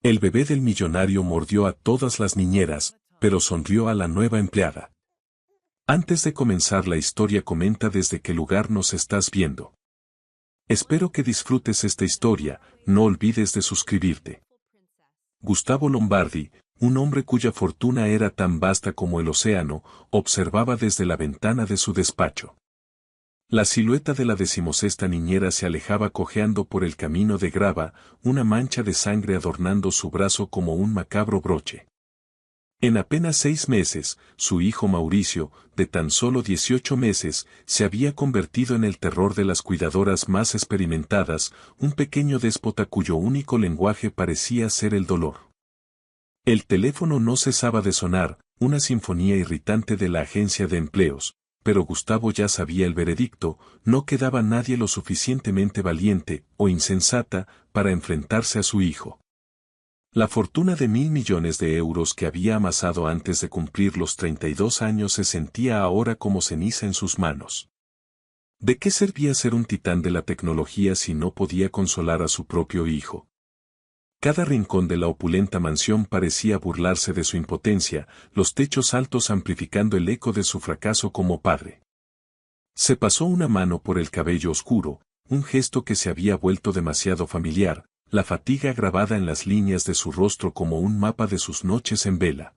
El bebé del millonario mordió a todas las niñeras, pero sonrió a la nueva empleada. Antes de comenzar la historia, comenta desde qué lugar nos estás viendo. Espero que disfrutes esta historia, no olvides de suscribirte. Gustavo Lombardi, un hombre cuya fortuna era tan vasta como el océano, observaba desde la ventana de su despacho. La silueta de la decimosexta niñera se alejaba cojeando por el camino de grava, una mancha de sangre adornando su brazo como un macabro broche. En apenas 6 meses, su hijo Mauricio, de tan solo 18 meses, se había convertido en el terror de las cuidadoras más experimentadas, un pequeño déspota cuyo único lenguaje parecía ser el dolor. El teléfono no cesaba de sonar, una sinfonía irritante de la agencia de empleos, pero Gustavo ya sabía el veredicto, no quedaba nadie lo suficientemente valiente o insensata para enfrentarse a su hijo. La fortuna de 1.000 millones de euros que había amasado antes de cumplir los 32 años se sentía ahora como ceniza en sus manos. ¿De qué servía ser un titán de la tecnología si no podía consolar a su propio hijo? Cada rincón de la opulenta mansión parecía burlarse de su impotencia, los techos altos amplificando el eco de su fracaso como padre. Se pasó una mano por el cabello oscuro, un gesto que se había vuelto demasiado familiar, la fatiga grabada en las líneas de su rostro como un mapa de sus noches en vela.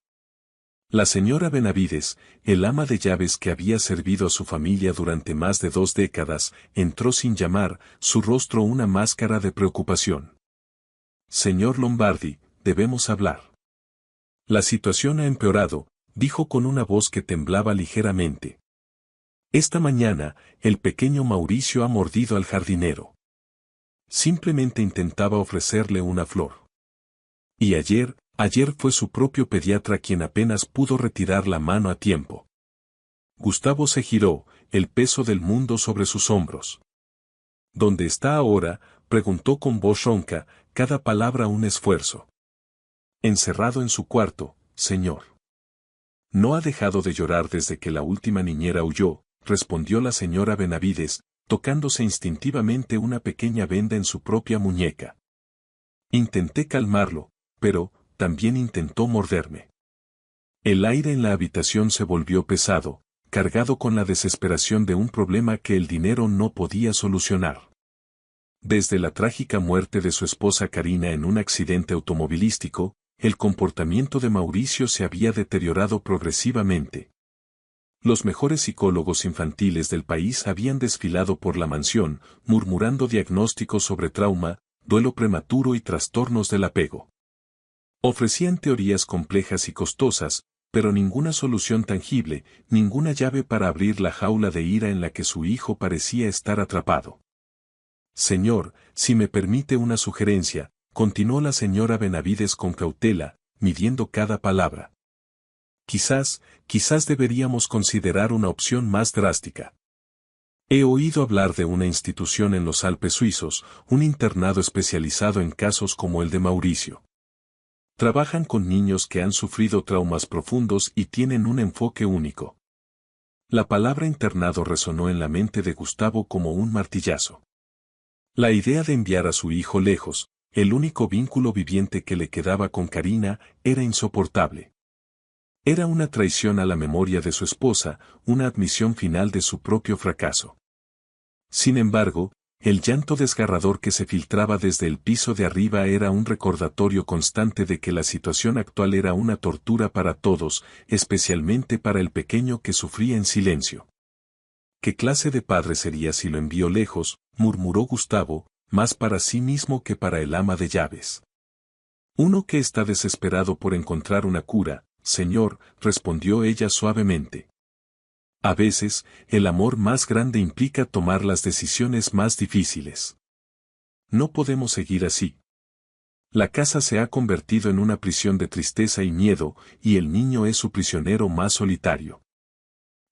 La señora Benavides, el ama de llaves que había servido a su familia durante más de 2 décadas, entró sin llamar, su rostro una máscara de preocupación. Señor Lombardi, debemos hablar. La situación ha empeorado, dijo con una voz que temblaba ligeramente. Esta mañana, el pequeño Mauricio ha mordido al jardinero. Simplemente intentaba ofrecerle una flor. Y ayer fue su propio pediatra quien apenas pudo retirar la mano a tiempo. Gustavo se giró, el peso del mundo sobre sus hombros. ¿Dónde está ahora?, preguntó con voz ronca, cada palabra un esfuerzo. Encerrado en su cuarto, señor. No ha dejado de llorar desde que la última niñera huyó, respondió la señora Benavides, tocándose instintivamente una pequeña venda en su propia muñeca. Intenté calmarlo, pero también intentó morderme. El aire en la habitación se volvió pesado, cargado con la desesperación de un problema que el dinero no podía solucionar. Desde la trágica muerte de su esposa Karina en un accidente automovilístico, el comportamiento de Mauricio se había deteriorado progresivamente. Los mejores psicólogos infantiles del país habían desfilado por la mansión, murmurando diagnósticos sobre trauma, duelo prematuro y trastornos del apego. Ofrecían teorías complejas y costosas, pero ninguna solución tangible, ninguna llave para abrir la jaula de ira en la que su hijo parecía estar atrapado. Señor, si me permite una sugerencia, continuó la señora Benavides con cautela, midiendo cada palabra. Quizás deberíamos considerar una opción más drástica. He oído hablar de una institución en los Alpes suizos, un internado especializado en casos como el de Mauricio. Trabajan con niños que han sufrido traumas profundos y tienen un enfoque único. La palabra internado resonó en la mente de Gustavo como un martillazo. La idea de enviar a su hijo lejos, el único vínculo viviente que le quedaba con Karina, era insoportable. Era una traición a la memoria de su esposa, una admisión final de su propio fracaso. Sin embargo, el llanto desgarrador que se filtraba desde el piso de arriba era un recordatorio constante de que la situación actual era una tortura para todos, especialmente para el pequeño que sufría en silencio. ¿Qué clase de padre sería si lo envió lejos?, murmuró Gustavo, más para sí mismo que para el ama de llaves. Uno que está desesperado por encontrar una cura, señor, respondió ella suavemente. A veces, el amor más grande implica tomar las decisiones más difíciles. No podemos seguir así. La casa se ha convertido en una prisión de tristeza y miedo, y el niño es su prisionero más solitario.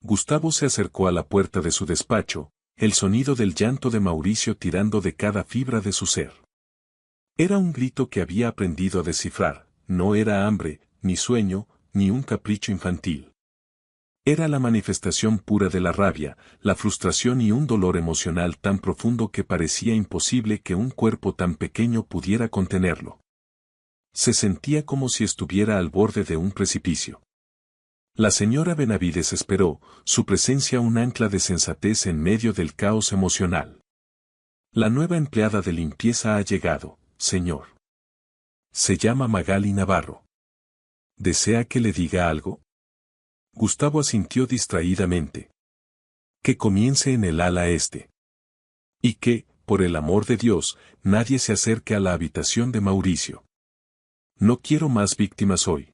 Gustavo se acercó a la puerta de su despacho, el sonido del llanto de Mauricio tirando de cada fibra de su ser. Era un grito que había aprendido a descifrar, no era hambre, ni sueño, ni un capricho infantil. Era la manifestación pura de la rabia, la frustración y un dolor emocional tan profundo que parecía imposible que un cuerpo tan pequeño pudiera contenerlo. Se sentía como si estuviera al borde de un precipicio. La señora Benavides esperó, su presencia un ancla de sensatez en medio del caos emocional. La nueva empleada de limpieza ha llegado, señor. Se llama Magali Navarro. ¿Desea que le diga algo? Gustavo asintió distraídamente. Que comience en el ala este. Y que, por el amor de Dios, nadie se acerque a la habitación de Mauricio. No quiero más víctimas hoy.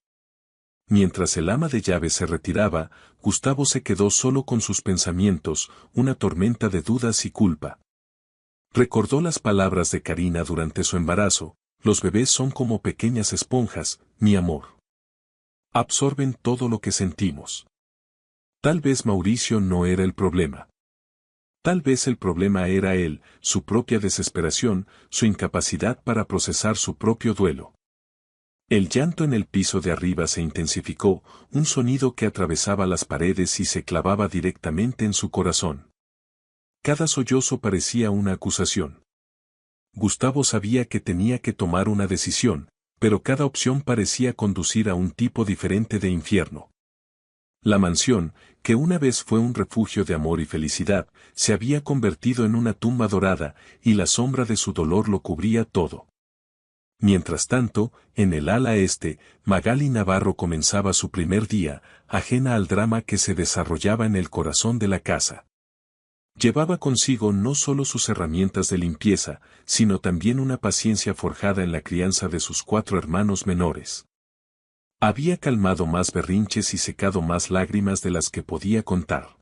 Mientras el ama de llaves se retiraba, Gustavo se quedó solo con sus pensamientos, una tormenta de dudas y culpa. Recordó las palabras de Karina durante su embarazo: los bebés son como pequeñas esponjas, mi amor. Absorben todo lo que sentimos. Tal vez Mauricio no era el problema. Tal vez el problema era él, su propia desesperación, su incapacidad para procesar su propio duelo. El llanto en el piso de arriba se intensificó, un sonido que atravesaba las paredes y se clavaba directamente en su corazón. Cada sollozo parecía una acusación. Gustavo sabía que tenía que tomar una decisión, pero cada opción parecía conducir a un tipo diferente de infierno. La mansión, que una vez fue un refugio de amor y felicidad, se había convertido en una tumba dorada, y la sombra de su dolor lo cubría todo. Mientras tanto, en el ala este, Magali Navarro comenzaba su primer día, ajena al drama que se desarrollaba en el corazón de la casa. Llevaba consigo no solo sus herramientas de limpieza, sino también una paciencia forjada en la crianza de sus 4 hermanos menores. Había calmado más berrinches y secado más lágrimas de las que podía contar.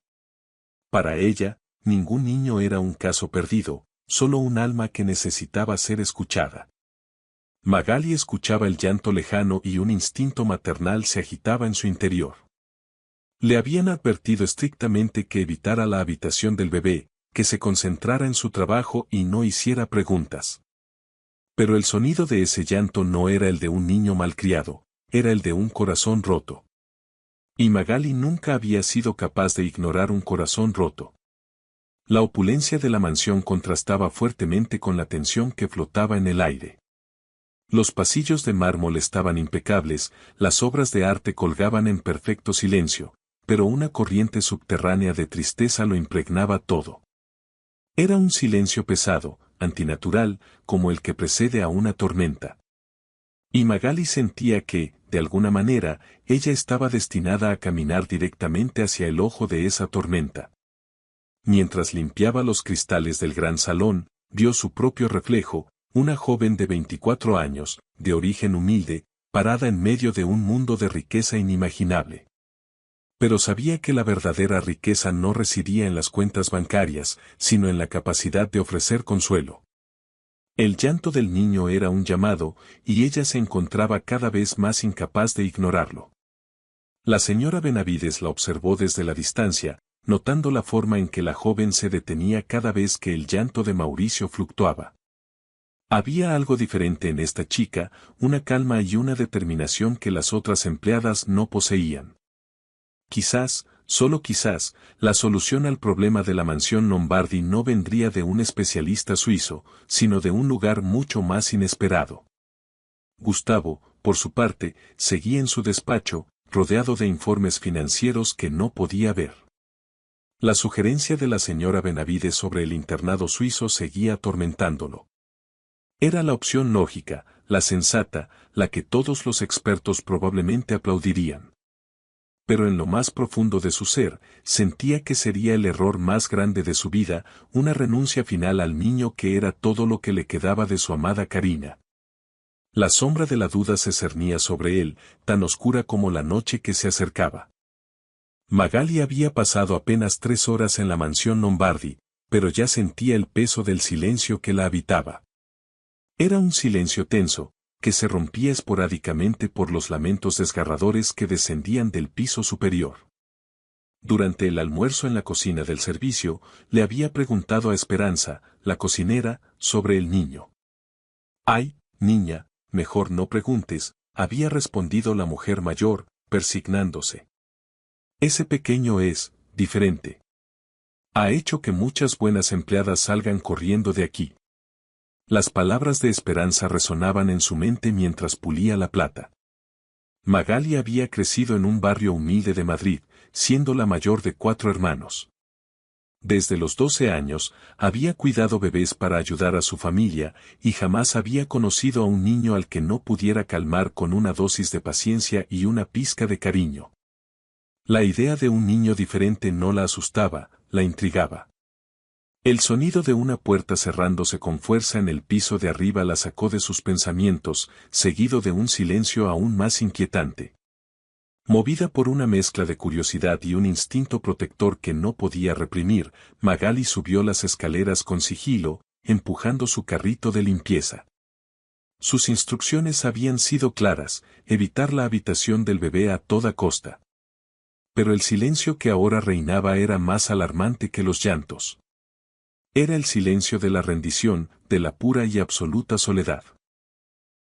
Para ella, ningún niño era un caso perdido, solo un alma que necesitaba ser escuchada. Magali escuchaba el llanto lejano y un instinto maternal se agitaba en su interior. Le habían advertido estrictamente que evitara la habitación del bebé, que se concentrara en su trabajo y no hiciera preguntas. Pero el sonido de ese llanto no era el de un niño malcriado, era el de un corazón roto. Y Magali nunca había sido capaz de ignorar un corazón roto. La opulencia de la mansión contrastaba fuertemente con la tensión que flotaba en el aire. Los pasillos de mármol estaban impecables, las obras de arte colgaban en perfecto silencio, pero una corriente subterránea de tristeza lo impregnaba todo. Era un silencio pesado, antinatural, como el que precede a una tormenta. Y Magali sentía que, de alguna manera, ella estaba destinada a caminar directamente hacia el ojo de esa tormenta. Mientras limpiaba los cristales del gran salón, vio su propio reflejo, una joven de 24 años, de origen humilde, parada en medio de un mundo de riqueza inimaginable. Pero sabía que la verdadera riqueza no residía en las cuentas bancarias, sino en la capacidad de ofrecer consuelo. El llanto del niño era un llamado, y ella se encontraba cada vez más incapaz de ignorarlo. La señora Benavides la observó desde la distancia, notando la forma en que la joven se detenía cada vez que el llanto de Mauricio fluctuaba. Había algo diferente en esta chica, una calma y una determinación que las otras empleadas no poseían. Quizás, solo quizás, la solución al problema de la mansión Lombardi no vendría de un especialista suizo, sino de un lugar mucho más inesperado. Gustavo, por su parte, seguía en su despacho, rodeado de informes financieros que no podía ver. La sugerencia de la señora Benavides sobre el internado suizo seguía atormentándolo. Era la opción lógica, la sensata, la que todos los expertos probablemente aplaudirían. Pero en lo más profundo de su ser, sentía que sería el error más grande de su vida, una renuncia final al niño que era todo lo que le quedaba de su amada Karina. La sombra de la duda se cernía sobre él, tan oscura como la noche que se acercaba. Magali había pasado apenas 3 horas en la mansión Lombardi, pero ya sentía el peso del silencio que la habitaba. Era un silencio tenso, que se rompía esporádicamente por los lamentos desgarradores que descendían del piso superior. Durante el almuerzo en la cocina del servicio, le había preguntado a Esperanza, la cocinera, sobre el niño. «Ay, niña, mejor no preguntes», había respondido la mujer mayor, persignándose. «Ese pequeño es diferente. Ha hecho que muchas buenas empleadas salgan corriendo de aquí». Las palabras de esperanza resonaban en su mente mientras pulía la plata. Magali había crecido en un barrio humilde de Madrid, siendo la mayor de 4 hermanos. Desde los 12 años, había cuidado bebés para ayudar a su familia, y jamás había conocido a un niño al que no pudiera calmar con una dosis de paciencia y una pizca de cariño. La idea de un niño diferente no la asustaba, la intrigaba. El sonido de una puerta cerrándose con fuerza en el piso de arriba la sacó de sus pensamientos, seguido de un silencio aún más inquietante. Movida por una mezcla de curiosidad y un instinto protector que no podía reprimir, Magali subió las escaleras con sigilo, empujando su carrito de limpieza. Sus instrucciones habían sido claras: evitar la habitación del bebé a toda costa. Pero el silencio que ahora reinaba era más alarmante que los llantos. Era el silencio de la rendición, de la pura y absoluta soledad.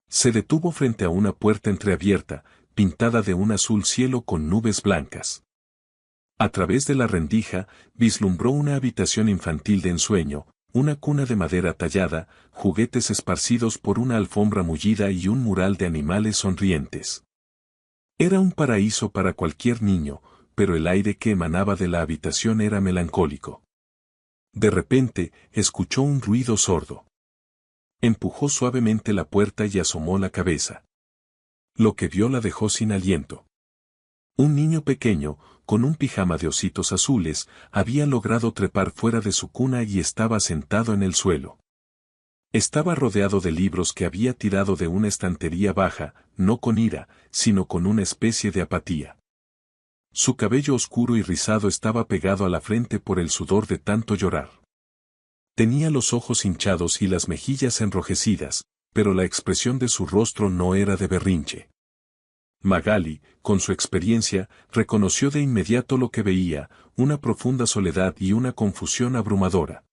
Se detuvo frente a una puerta entreabierta, pintada de un azul cielo con nubes blancas. A través de la rendija, vislumbró una habitación infantil de ensueño, una cuna de madera tallada, juguetes esparcidos por una alfombra mullida y un mural de animales sonrientes. Era un paraíso para cualquier niño, pero el aire que emanaba de la habitación era melancólico. De repente, escuchó un ruido sordo. Empujó suavemente la puerta y asomó la cabeza. Lo que vio la dejó sin aliento. Un niño pequeño, con un pijama de ositos azules, había logrado trepar fuera de su cuna y estaba sentado en el suelo. Estaba rodeado de libros que había tirado de una estantería baja, no con ira, sino con una especie de apatía. Su cabello oscuro y rizado estaba pegado a la frente por el sudor de tanto llorar. Tenía los ojos hinchados y las mejillas enrojecidas, pero la expresión de su rostro no era de berrinche. Magali, con su experiencia, reconoció de inmediato lo que veía: una profunda soledad y una confusión abrumadora.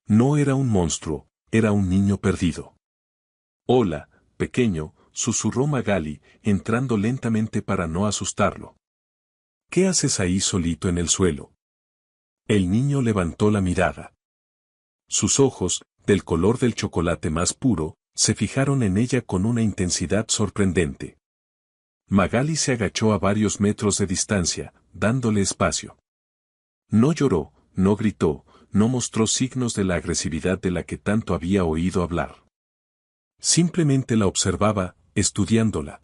No era un monstruo, era un niño perdido. «Hola, pequeño», susurró Magali, entrando lentamente para no asustarlo. «¿Qué haces ahí solito en el suelo?» El niño levantó la mirada. Sus ojos, del color del chocolate más puro, se fijaron en ella con una intensidad sorprendente. Magali se agachó a varios metros de distancia, dándole espacio. No lloró, no gritó, no mostró signos de la agresividad de la que tanto había oído hablar. Simplemente la observaba, estudiándola.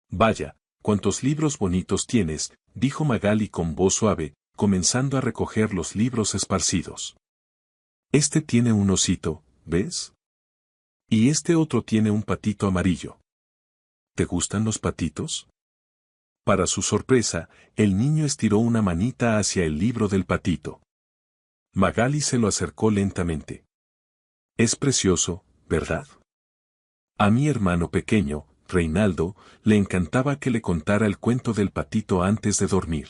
«Vaya, cuántos libros bonitos tienes», dijo Magali con voz suave, comenzando a recoger los libros esparcidos. «Este tiene un osito, ¿ves? Y este otro tiene un patito amarillo. ¿Te gustan los patitos?». Para su sorpresa, el niño estiró una manita hacia el libro del patito. Magali se lo acercó lentamente. «Es precioso, ¿verdad? A mi hermano pequeño, Reinaldo, le encantaba que le contara el cuento del patito antes de dormir».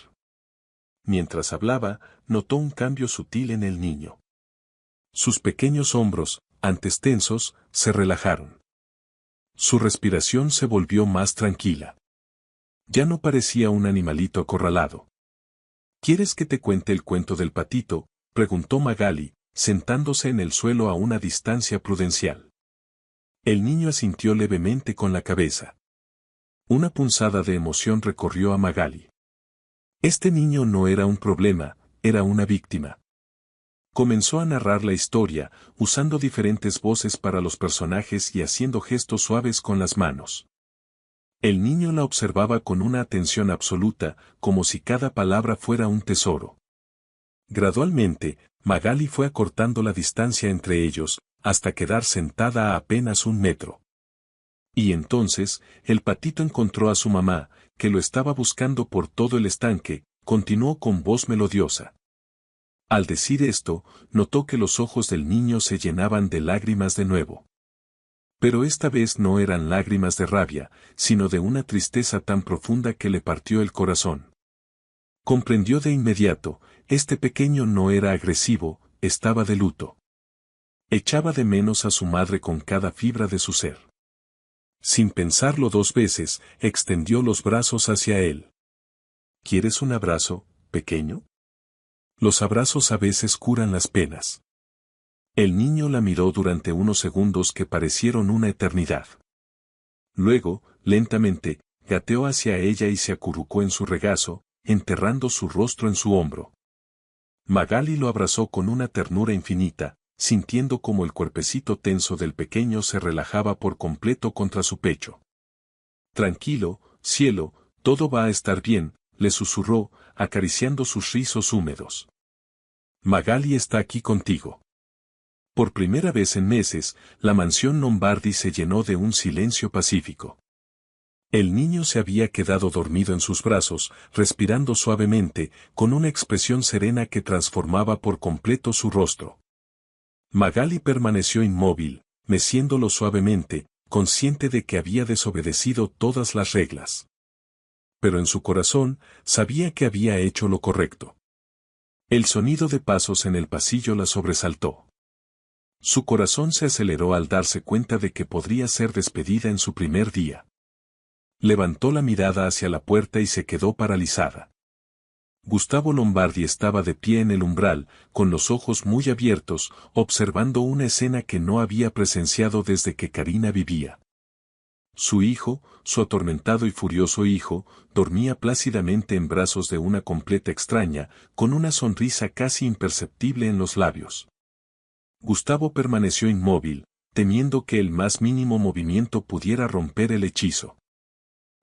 Mientras hablaba, notó un cambio sutil en el niño. Sus pequeños hombros, antes tensos, se relajaron. Su respiración se volvió más tranquila. Ya no parecía un animalito acorralado. «¿Quieres que te cuente el cuento del patito?», preguntó Magali, sentándose en el suelo a una distancia prudencial. El niño asintió levemente con la cabeza. Una punzada de emoción recorrió a Magali. Este niño no era un problema, era una víctima. Comenzó a narrar la historia, usando diferentes voces para los personajes y haciendo gestos suaves con las manos. El niño la observaba con una atención absoluta, como si cada palabra fuera un tesoro. Gradualmente, Magali fue acortando la distancia entre ellos, hasta quedar sentada a apenas 1 metro. Y entonces, el patito encontró a su mamá, que lo estaba buscando por todo el estanque, continuó con voz melodiosa. Al decir esto, notó que los ojos del niño se llenaban de lágrimas de nuevo. Pero esta vez no eran lágrimas de rabia, sino de una tristeza tan profunda que le partió el corazón. Comprendió de inmediato: este pequeño no era agresivo, estaba de luto. Echaba de menos a su madre con cada fibra de su ser. Sin pensarlo 2 veces, extendió los brazos hacia él. «¿Quieres un abrazo, pequeño? Los abrazos a veces curan las penas». El niño la miró durante unos segundos que parecieron una eternidad. Luego, lentamente, gateó hacia ella y se acurrucó en su regazo, enterrando su rostro en su hombro. Magali lo abrazó con una ternura infinita, sintiendo como el cuerpecito tenso del pequeño se relajaba por completo contra su pecho. Tranquilo, cielo, todo va a estar bien, le susurró, acariciando sus rizos húmedos. Magali está aquí contigo. Por primera vez en meses, la mansión Lombardi se llenó de un silencio pacífico. El niño se había quedado dormido en sus brazos, respirando suavemente, con una expresión serena que transformaba por completo su rostro. Magali permaneció inmóvil, meciéndolo suavemente, consciente de que había desobedecido todas las reglas. Pero en su corazón, sabía que había hecho lo correcto. El sonido de pasos en el pasillo la sobresaltó. Su corazón se aceleró al darse cuenta de que podría ser despedida en su primer día. Levantó la mirada hacia la puerta y se quedó paralizada. Gustavo Lombardi estaba de pie en el umbral, con los ojos muy abiertos, observando una escena que no había presenciado desde que Karina vivía. Su hijo, su atormentado y furioso hijo, dormía plácidamente en brazos de una completa extraña, con una sonrisa casi imperceptible en los labios. Gustavo permaneció inmóvil, temiendo que el más mínimo movimiento pudiera romper el hechizo.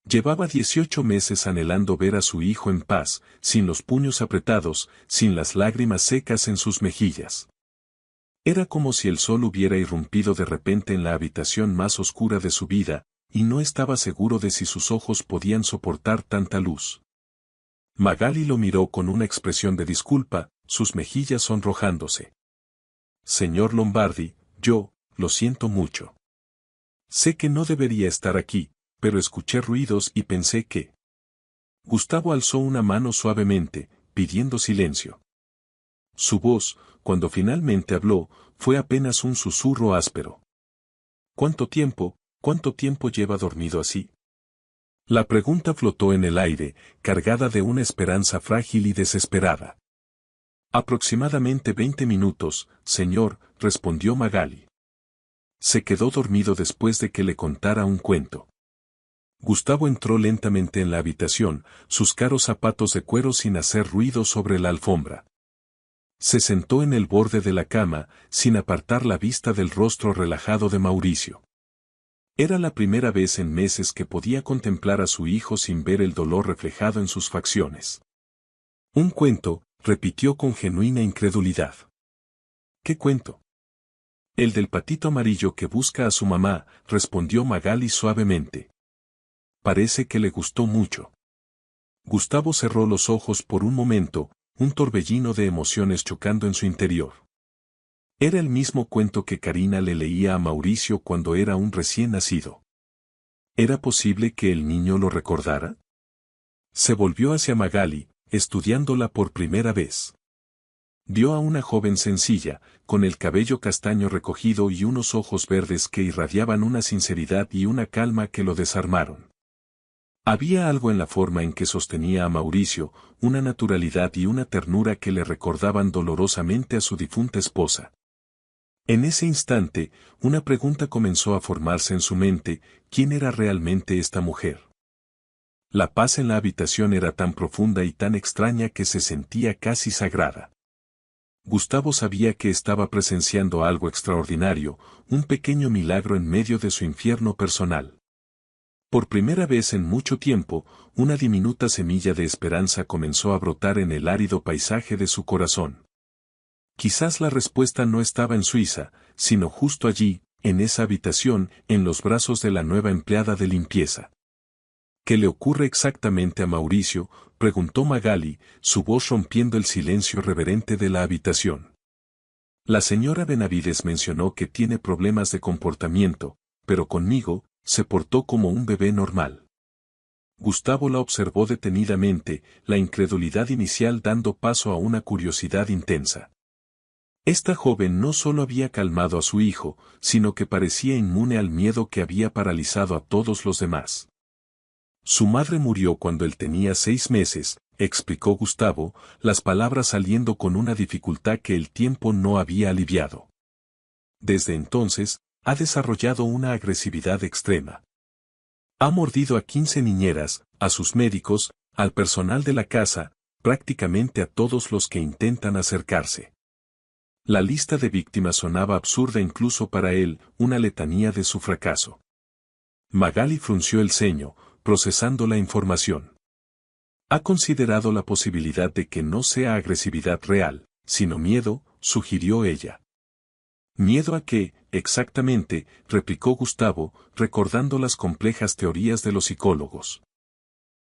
Llevaba 18 meses anhelando ver a su hijo en paz, sin los puños apretados, sin las lágrimas secas en sus mejillas. Era como si el sol hubiera irrumpido de repente en la habitación más oscura de su vida, y no estaba seguro de si sus ojos podían soportar tanta luz. Magali lo miró con una expresión de disculpa, sus mejillas sonrojándose. Señor Lombardi, lo siento mucho. Sé que no debería estar aquí, pero escuché ruidos y pensé que... Gustavo alzó una mano suavemente, pidiendo silencio. Su voz, cuando finalmente habló, fue apenas un susurro áspero. ¿Cuánto tiempo lleva dormido así? La pregunta flotó en el aire, cargada de una esperanza frágil y desesperada. Aproximadamente 20 minutos, señor, respondió Magali. Se quedó dormido después de que le contara un cuento. Gustavo entró lentamente en la habitación, sus caros zapatos de cuero sin hacer ruido sobre la alfombra. Se sentó en el borde de la cama, sin apartar la vista del rostro relajado de Mauricio. Era la primera vez en meses que podía contemplar a su hijo sin ver el dolor reflejado en sus facciones. Un cuento, repitió con genuina incredulidad. ¿Qué cuento? El del patito amarillo que busca a su mamá, respondió Magali suavemente. Parece que le gustó mucho. Gustavo cerró los ojos por un momento, un torbellino de emociones chocando en su interior. Era el mismo cuento que Karina le leía a Mauricio cuando era un recién nacido. ¿Era posible que el niño lo recordara? Se volvió hacia Magali, estudiándola por primera vez. Vio a una joven sencilla, con el cabello castaño recogido y unos ojos verdes que irradiaban una sinceridad y una calma que lo desarmaron. Había algo en la forma en que sostenía a Mauricio, una naturalidad y una ternura que le recordaban dolorosamente a su difunta esposa. En ese instante, una pregunta comenzó a formarse en su mente: ¿quién era realmente esta mujer? La paz en la habitación era tan profunda y tan extraña que se sentía casi sagrada. Gustavo sabía que estaba presenciando algo extraordinario, un pequeño milagro en medio de su infierno personal. Por primera vez en mucho tiempo, una diminuta semilla de esperanza comenzó a brotar en el árido paisaje de su corazón. Quizás la respuesta no estaba en Suiza, sino justo allí, en esa habitación, en los brazos de la nueva empleada de limpieza. ¿Qué le ocurre exactamente a Mauricio?, preguntó Magali, su voz rompiendo el silencio reverente de la habitación. La señora Benavides mencionó que tiene problemas de comportamiento, pero conmigo, se portó como un bebé normal. Gustavo la observó detenidamente, la incredulidad inicial dando paso a una curiosidad intensa. Esta joven no solo había calmado a su hijo, sino que parecía inmune al miedo que había paralizado a todos los demás. Su madre murió cuando él tenía 6 meses, explicó Gustavo, las palabras saliendo con una dificultad que el tiempo no había aliviado. Desde entonces, ha desarrollado una agresividad extrema. Ha mordido a 15 niñeras, a sus médicos, al personal de la casa, prácticamente a todos los que intentan acercarse. La lista de víctimas sonaba absurda incluso para él, una letanía de su fracaso. Magali frunció el ceño, procesando la información. Ha considerado la posibilidad de que no sea agresividad real, sino miedo, sugirió ella. ¿Miedo a qué, exactamente?, replicó Gustavo, recordando las complejas teorías de los psicólogos.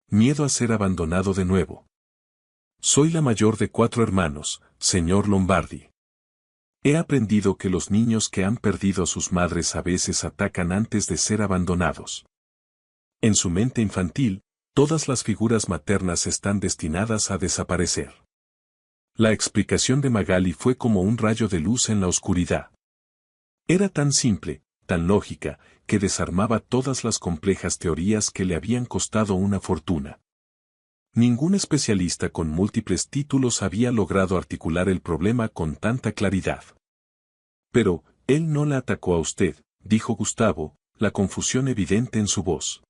Miedo a ser abandonado de nuevo. Soy la mayor de 4 hermanos, señor Lombardi. He aprendido que los niños que han perdido a sus madres a veces atacan antes de ser abandonados. En su mente infantil, todas las figuras maternas están destinadas a desaparecer. La explicación de Magali fue como un rayo de luz en la oscuridad. Era tan simple, tan lógica, que desarmaba todas las complejas teorías que le habían costado una fortuna. Ningún especialista con múltiples títulos había logrado articular el problema con tanta claridad. Pero, él no la atacó a usted, dijo Gustavo, la confusión evidente en su voz.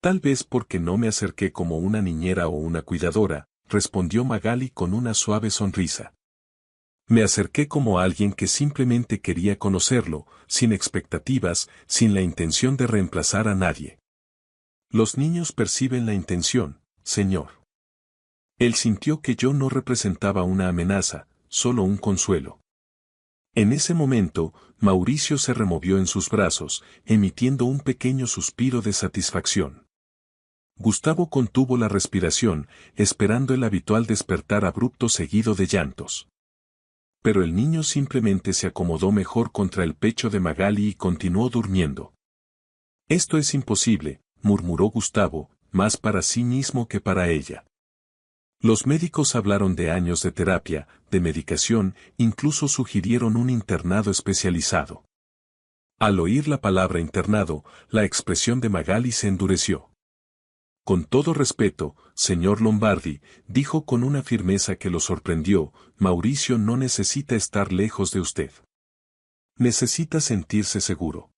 Tal vez porque no me acerqué como una niñera o una cuidadora, respondió Magali con una suave sonrisa. Me acerqué como alguien que simplemente quería conocerlo, sin expectativas, sin la intención de reemplazar a nadie. Los niños perciben la intención, señor. Él sintió que yo no representaba una amenaza, solo un consuelo. En ese momento, Mauricio se removió en sus brazos, emitiendo un pequeño suspiro de satisfacción. Gustavo contuvo la respiración, esperando el habitual despertar abrupto seguido de llantos. Pero el niño simplemente se acomodó mejor contra el pecho de Magali y continuó durmiendo. Esto es imposible, murmuró Gustavo, más para sí mismo que para ella. Los médicos hablaron de años de terapia, de medicación, incluso sugirieron un internado especializado. Al oír la palabra internado, la expresión de Magali se endureció. Con todo respeto, señor Lombardi, dijo con una firmeza que lo sorprendió, Mauricio no necesita estar lejos de usted. Necesita sentirse seguro.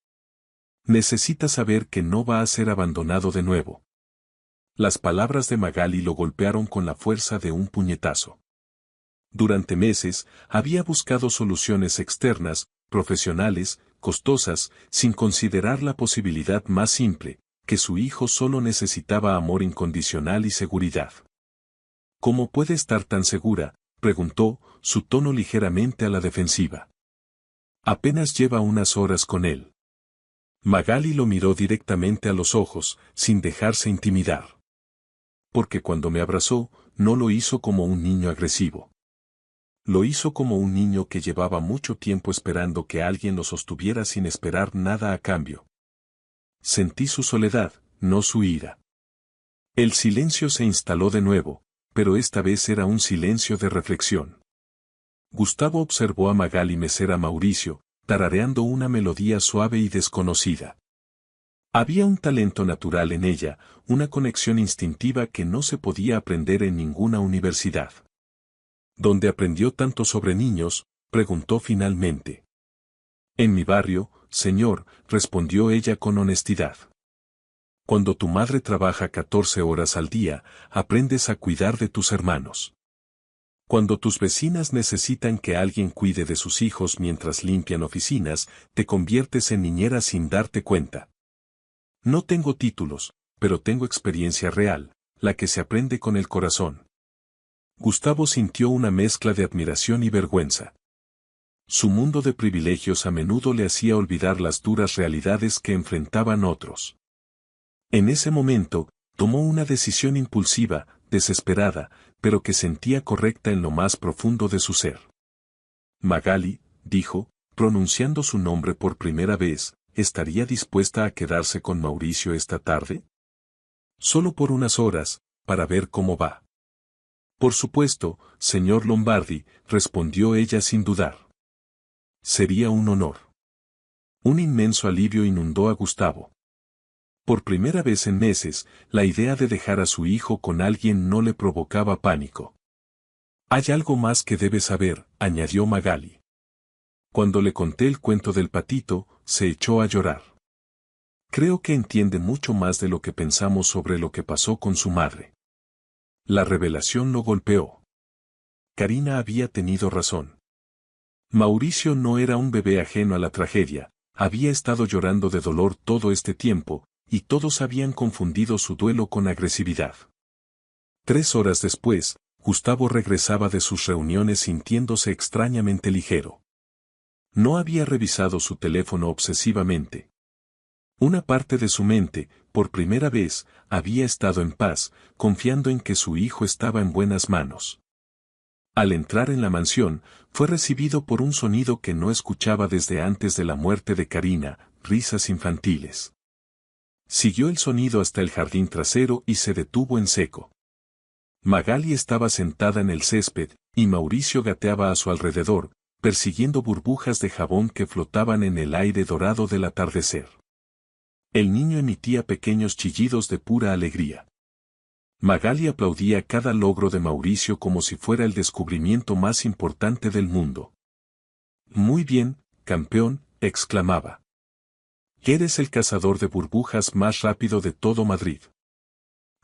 Necesita saber que no va a ser abandonado de nuevo. Las palabras de Magali lo golpearon con la fuerza de un puñetazo. Durante meses, había buscado soluciones externas, profesionales, costosas, sin considerar la posibilidad más simple, que su hijo solo necesitaba amor incondicional y seguridad. ¿Cómo puede estar tan segura?, preguntó, su tono ligeramente a la defensiva. Apenas lleva unas horas con él. Magali lo miró directamente a los ojos, sin dejarse intimidar. Porque cuando me abrazó, no lo hizo como un niño agresivo. Lo hizo como un niño que llevaba mucho tiempo esperando que alguien lo sostuviera sin esperar nada a cambio. Sentí su soledad, no su ira. El silencio se instaló de nuevo, pero esta vez era un silencio de reflexión. Gustavo observó a Magali mecer a Mauricio, tarareando una melodía suave y desconocida. Había un talento natural en ella, una conexión instintiva que no se podía aprender en ninguna universidad. ¿Dónde aprendió tanto sobre niños?, preguntó finalmente. En mi barrio, señor, respondió ella con honestidad. Cuando tu madre trabaja 14 horas al día, aprendes a cuidar de tus hermanos. Cuando tus vecinas necesitan que alguien cuide de sus hijos mientras limpian oficinas, te conviertes en niñera sin darte cuenta. No tengo títulos, pero tengo experiencia real, la que se aprende con el corazón. Gustavo sintió una mezcla de admiración y vergüenza. Su mundo de privilegios a menudo le hacía olvidar las duras realidades que enfrentaban otros. En ese momento, tomó una decisión impulsiva, desesperada, pero que sentía correcta en lo más profundo de su ser. Magali, dijo, pronunciando su nombre por primera vez, ¿estaría dispuesta a quedarse con Mauricio esta tarde? Solo por unas horas, para ver cómo va. Por supuesto, señor Lombardi, respondió ella sin dudar. Sería un honor. Un inmenso alivio inundó a Gustavo. Por primera vez en meses, la idea de dejar a su hijo con alguien no le provocaba pánico. Hay algo más que debes saber, añadió Magali. Cuando le conté el cuento del patito, se echó a llorar. Creo que entiende mucho más de lo que pensamos sobre lo que pasó con su madre. La revelación lo golpeó. Karina había tenido razón. Mauricio no era un bebé ajeno a la tragedia, había estado llorando de dolor todo este tiempo, y todos habían confundido su duelo con agresividad. 3 horas después, Gustavo regresaba de sus reuniones sintiéndose extrañamente ligero. No había revisado su teléfono obsesivamente. Una parte de su mente, por primera vez, había estado en paz, confiando en que su hijo estaba en buenas manos. Al entrar en la mansión, fue recibido por un sonido que no escuchaba desde antes de la muerte de Karina, risas infantiles. Siguió el sonido hasta el jardín trasero y se detuvo en seco. Magali estaba sentada en el césped, y Mauricio gateaba a su alrededor, persiguiendo burbujas de jabón que flotaban en el aire dorado del atardecer. El niño emitía pequeños chillidos de pura alegría. Magali aplaudía cada logro de Mauricio como si fuera el descubrimiento más importante del mundo. «Muy bien, campeón», exclamaba. «Eres el cazador de burbujas más rápido de todo Madrid».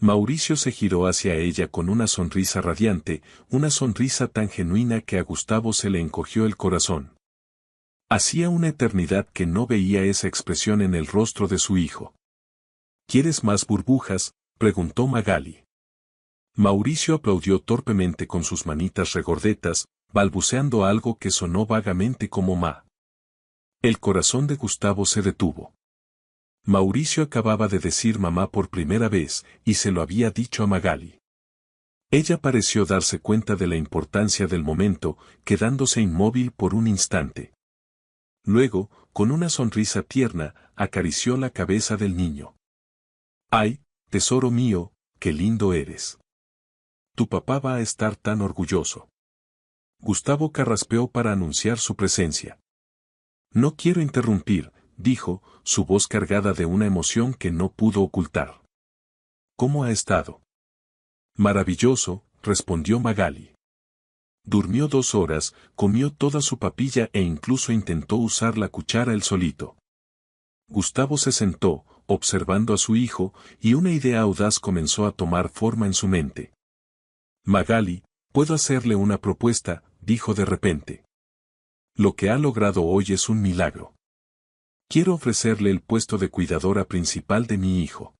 Mauricio se giró hacia ella con una sonrisa radiante, una sonrisa tan genuina que a Gustavo se le encogió el corazón. Hacía una eternidad que no veía esa expresión en el rostro de su hijo. «¿Quieres más burbujas?», preguntó Magali. Mauricio aplaudió torpemente con sus manitas regordetas, balbuceando algo que sonó vagamente como ma. El corazón de Gustavo se detuvo. Mauricio acababa de decir mamá por primera vez, y se lo había dicho a Magali. Ella pareció darse cuenta de la importancia del momento, quedándose inmóvil por un instante. Luego, con una sonrisa tierna, acarició la cabeza del niño. «Ay, tesoro mío, qué lindo eres. Tu papá va a estar tan orgulloso». Gustavo carraspeó para anunciar su presencia. «No quiero interrumpir», dijo, su voz cargada de una emoción que no pudo ocultar. «¿Cómo ha estado?» «Maravilloso», respondió Magali. Durmió 2 horas, comió toda su papilla e incluso intentó usar la cuchara él solito. Gustavo se sentó, observando a su hijo, y una idea audaz comenzó a tomar forma en su mente. «Magali, puedo hacerle una propuesta», dijo de repente. «Lo que ha logrado hoy es un milagro. Quiero ofrecerle el puesto de cuidadora principal de mi hijo».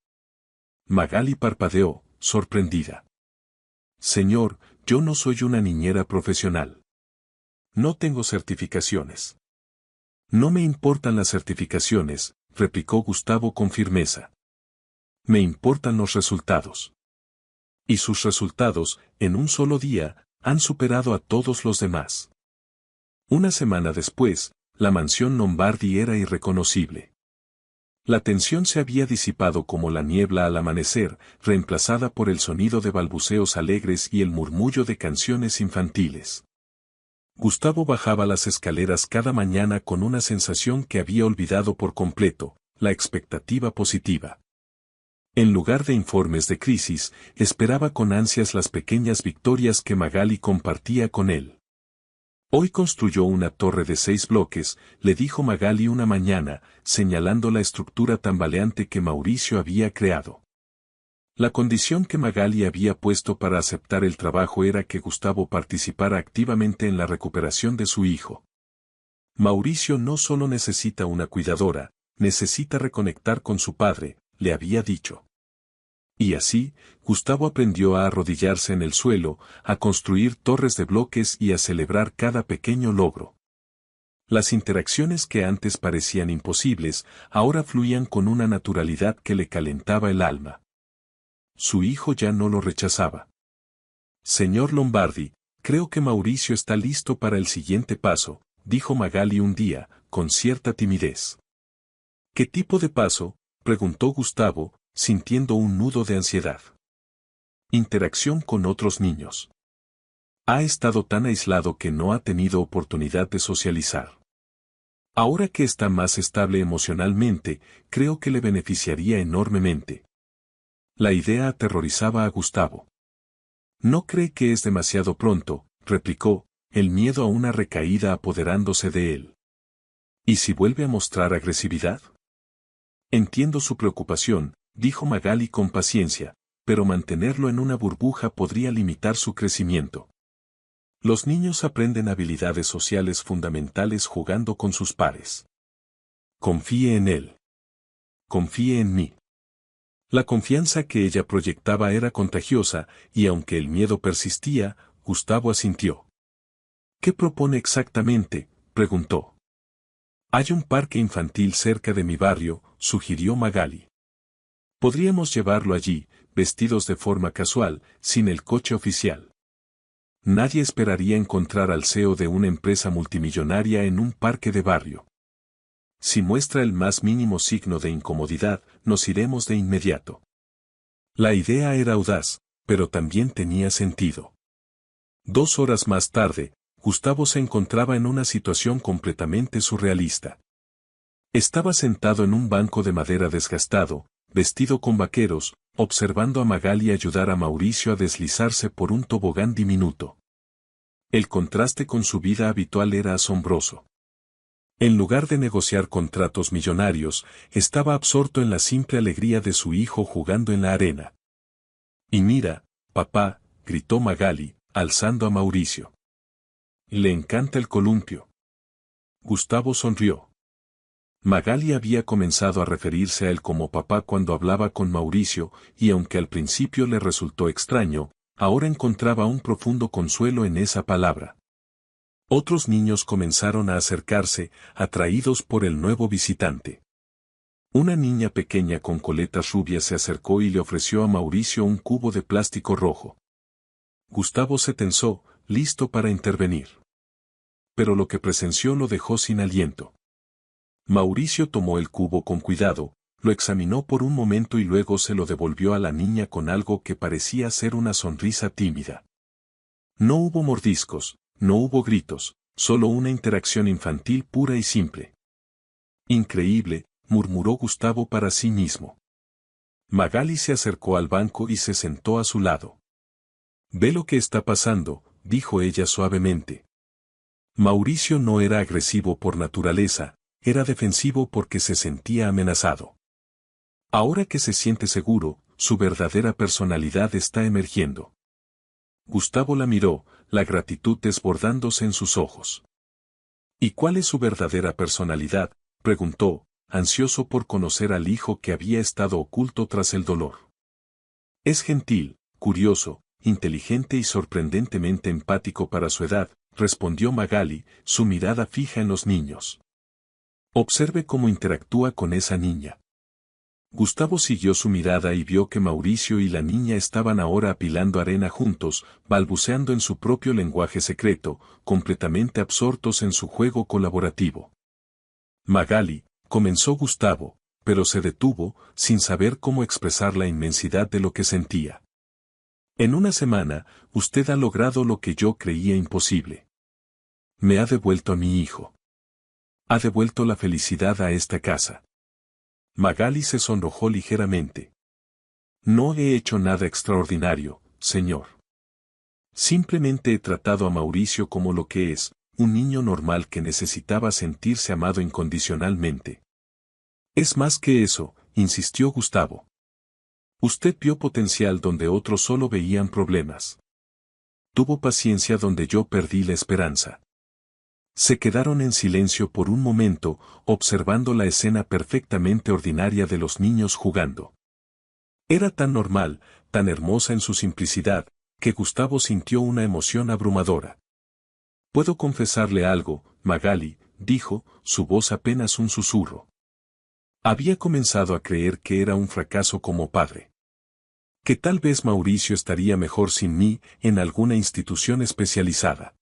Magali parpadeó, sorprendida. «Señor, yo no soy una niñera profesional. No tengo certificaciones». «No me importan las certificaciones», replicó Gustavo con firmeza. «Me importan los resultados». Y sus resultados, en un solo día, han superado a todos los demás. Una semana después, la mansión Lombardi era irreconocible. La tensión se había disipado como la niebla al amanecer, reemplazada por el sonido de balbuceos alegres y el murmullo de canciones infantiles. Gustavo bajaba las escaleras cada mañana con una sensación que había olvidado por completo, la expectativa positiva. En lugar de informes de crisis, esperaba con ansias las pequeñas victorias que Magali compartía con él. «Hoy construyó una torre de 6 bloques», le dijo Magali una mañana, señalando la estructura tambaleante que Mauricio había creado. La condición que Magali había puesto para aceptar el trabajo era que Gustavo participara activamente en la recuperación de su hijo. «Mauricio no solo necesita una cuidadora, necesita reconectar con su padre», le había dicho. Y así, Gustavo aprendió a arrodillarse en el suelo, a construir torres de bloques y a celebrar cada pequeño logro. Las interacciones que antes parecían imposibles, ahora fluían con una naturalidad que le calentaba el alma. Su hijo ya no lo rechazaba. «Señor Lombardi, creo que Mauricio está listo para el siguiente paso», dijo Magali un día, con cierta timidez. «¿Qué tipo de paso?», preguntó Gustavo, sintiendo un nudo de ansiedad. «Interacción con otros niños. Ha estado tan aislado que no ha tenido oportunidad de socializar. Ahora que está más estable emocionalmente, creo que le beneficiaría enormemente». La idea aterrorizaba a Gustavo. «¿No cree que es demasiado pronto?», replicó, el miedo a una recaída apoderándose de él. ¿Y si vuelve a mostrar agresividad? Entiendo su preocupación, dijo Magali con paciencia, pero mantenerlo en una burbuja podría limitar su crecimiento. Los niños aprenden habilidades sociales fundamentales jugando con sus pares. Confíe en él. Confíe en mí. La confianza que ella proyectaba era contagiosa, y aunque el miedo persistía, Gustavo asintió. ¿Qué propone exactamente?, preguntó. Hay un parque infantil cerca de mi barrio, sugirió Magali. Podríamos llevarlo allí, vestidos de forma casual, sin el coche oficial. Nadie esperaría encontrar al CEO de una empresa multimillonaria en un parque de barrio. Si muestra el más mínimo signo de incomodidad, nos iremos de inmediato. La idea era audaz, pero también tenía sentido. 2 horas más tarde, Gustavo se encontraba en una situación completamente surrealista. Estaba sentado en un banco de madera desgastado, vestido con vaqueros, observando a Magali ayudar a Mauricio a deslizarse por un tobogán diminuto. El contraste con su vida habitual era asombroso. En lugar de negociar contratos millonarios, estaba absorto en la simple alegría de su hijo jugando en la arena. Y mira, papá, gritó Magali, alzando a Mauricio. Le encanta el columpio. Gustavo sonrió. Magali había comenzado a referirse a él como papá cuando hablaba con Mauricio, y aunque al principio le resultó extraño, ahora encontraba un profundo consuelo en esa palabra. Otros niños comenzaron a acercarse, atraídos por el nuevo visitante. Una niña pequeña con coletas rubias se acercó y le ofreció a Mauricio un cubo de plástico rojo. Gustavo se tensó, listo para intervenir. Pero lo que presenció lo dejó sin aliento. Mauricio tomó el cubo con cuidado, lo examinó por un momento y luego se lo devolvió a la niña con algo que parecía ser una sonrisa tímida. No hubo mordiscos, no hubo gritos, solo una interacción infantil pura y simple. Increíble, murmuró Gustavo para sí mismo. Magali se acercó al banco y se sentó a su lado. Ve lo que está pasando, dijo ella suavemente. Mauricio no era agresivo por naturaleza, era defensivo porque se sentía amenazado. Ahora que se siente seguro, su verdadera personalidad está emergiendo. Gustavo la miró, la gratitud desbordándose en sus ojos. ¿Y cuál es su verdadera personalidad?, preguntó, ansioso por conocer al hijo que había estado oculto tras el dolor. Es gentil, curioso, inteligente y sorprendentemente empático para su edad, respondió Magali, su mirada fija en los niños. Observe cómo interactúa con esa niña. Gustavo siguió su mirada y vio que Mauricio y la niña estaban ahora apilando arena juntos, balbuceando en su propio lenguaje secreto, completamente absortos en su juego colaborativo. Magali, comenzó Gustavo, pero se detuvo, sin saber cómo expresar la inmensidad de lo que sentía. En una semana, usted ha logrado lo que yo creía imposible. Me ha devuelto a mi hijo. Ha devuelto la felicidad a esta casa. Magali se sonrojó ligeramente. No he hecho nada extraordinario, señor. Simplemente he tratado a Mauricio como lo que es, un niño normal que necesitaba sentirse amado incondicionalmente. Es más que eso, insistió Gustavo. Usted vio potencial donde otros solo veían problemas. Tuvo paciencia donde yo perdí la esperanza. Se quedaron en silencio por un momento, observando la escena perfectamente ordinaria de los niños jugando. Era tan normal, tan hermosa en su simplicidad, que Gustavo sintió una emoción abrumadora. Puedo confesarle algo, Magali, dijo, su voz apenas un susurro. Había comenzado a creer que era un fracaso como padre. Que tal vez Mauricio estaría mejor sin mí en alguna institución especializada.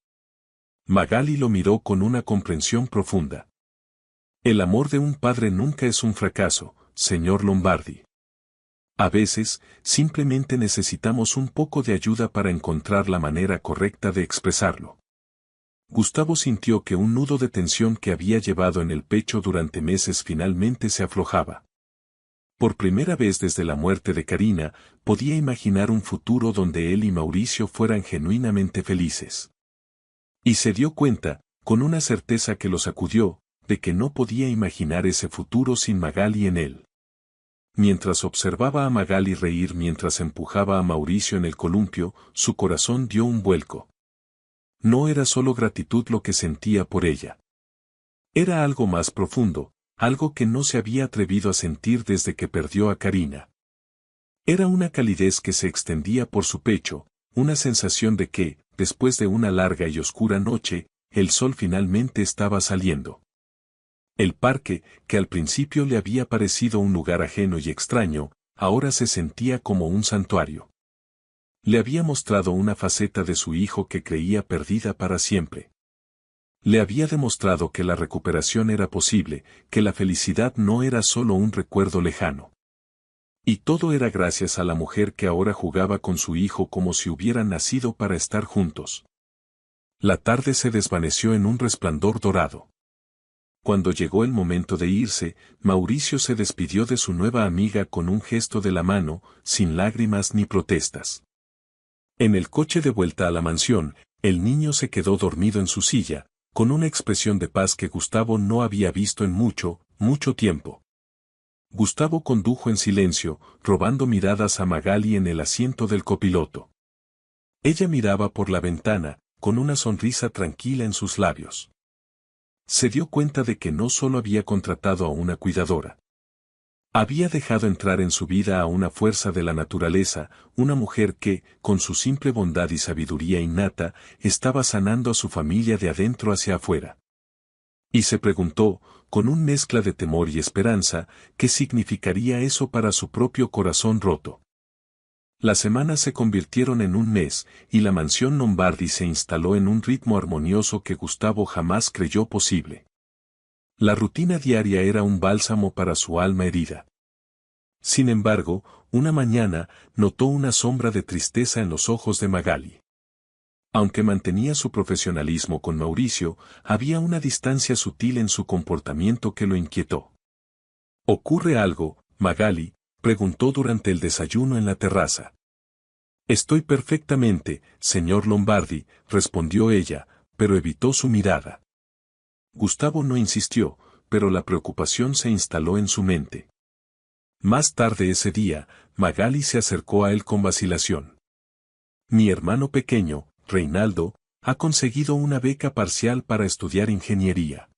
Magali lo miró con una comprensión profunda. El amor de un padre nunca es un fracaso, señor Lombardi. A veces, simplemente necesitamos un poco de ayuda para encontrar la manera correcta de expresarlo. Gustavo sintió que un nudo de tensión que había llevado en el pecho durante meses finalmente se aflojaba. Por primera vez desde la muerte de Karina, podía imaginar un futuro donde él y Mauricio fueran genuinamente felices. Y se dio cuenta, con una certeza que lo sacudió, de que no podía imaginar ese futuro sin Magali en él. Mientras observaba a Magali reír mientras empujaba a Mauricio en el columpio, su corazón dio un vuelco. No era solo gratitud lo que sentía por ella. Era algo más profundo, algo que no se había atrevido a sentir desde que perdió a Karina. Era una calidez que se extendía por su pecho, una sensación de que, después de una larga y oscura noche, el sol finalmente estaba saliendo. El parque, que al principio le había parecido un lugar ajeno y extraño, ahora se sentía como un santuario. Le había mostrado una faceta de su hijo que creía perdida para siempre. Le había demostrado que la recuperación era posible, que la felicidad no era solo un recuerdo lejano. Y todo era gracias a la mujer que ahora jugaba con su hijo como si hubieran nacido para estar juntos. La tarde se desvaneció en un resplandor dorado. Cuando llegó el momento de irse, Mauricio se despidió de su nueva amiga con un gesto de la mano, sin lágrimas ni protestas. En el coche de vuelta a la mansión, el niño se quedó dormido en su silla, con una expresión de paz que Gustavo no había visto en mucho, mucho tiempo. Gustavo condujo en silencio, robando miradas a Magali en el asiento del copiloto. Ella miraba por la ventana, con una sonrisa tranquila en sus labios. Se dio cuenta de que no solo había contratado a una cuidadora. Había dejado entrar en su vida a una fuerza de la naturaleza, una mujer que, con su simple bondad y sabiduría innata, estaba sanando a su familia de adentro hacia afuera. Y se preguntó, con una mezcla de temor y esperanza, qué significaría eso para su propio corazón roto. Las semanas se convirtieron en un mes, y la mansión Lombardi se instaló en un ritmo armonioso que Gustavo jamás creyó posible. La rutina diaria era un bálsamo para su alma herida. Sin embargo, una mañana, notó una sombra de tristeza en los ojos de Magali. Aunque mantenía su profesionalismo con Mauricio, había una distancia sutil en su comportamiento que lo inquietó. ¿Ocurre algo, Magali?, preguntó durante el desayuno en la terraza. Estoy perfectamente, señor Lombardi, respondió ella, pero evitó su mirada. Gustavo no insistió, pero la preocupación se instaló en su mente. Más tarde ese día, Magali se acercó a él con vacilación. Mi hermano pequeño, Reinaldo, ha conseguido una beca parcial para estudiar ingeniería.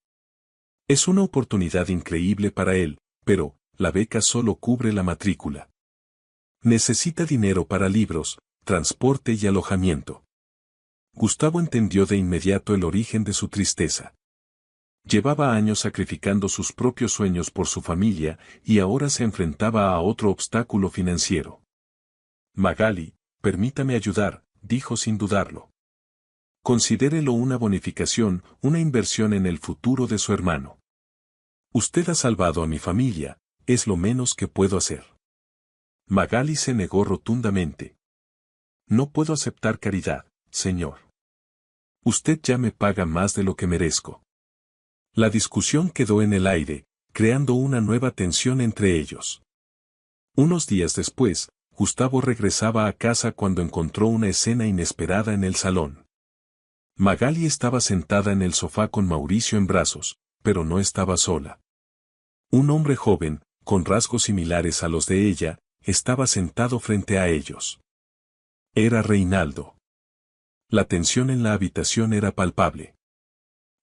Es una oportunidad increíble para él, pero, la beca solo cubre la matrícula. Necesita dinero para libros, transporte y alojamiento. Gustavo entendió de inmediato el origen de su tristeza. Llevaba años sacrificando sus propios sueños por su familia y ahora se enfrentaba a otro obstáculo financiero. Magali, permítame ayudar, dijo sin dudarlo. Considérelo una bonificación, una inversión en el futuro de su hermano. Usted ha salvado a mi familia, es lo menos que puedo hacer. Magali se negó rotundamente. No puedo aceptar caridad, señor. Usted ya me paga más de lo que merezco. La discusión quedó en el aire, creando una nueva tensión entre ellos. Unos días después, Gustavo regresaba a casa cuando encontró una escena inesperada en el salón. Magali estaba sentada en el sofá con Mauricio en brazos, pero no estaba sola. Un hombre joven, con rasgos similares a los de ella, estaba sentado frente a ellos. Era Reinaldo. La tensión en la habitación era palpable.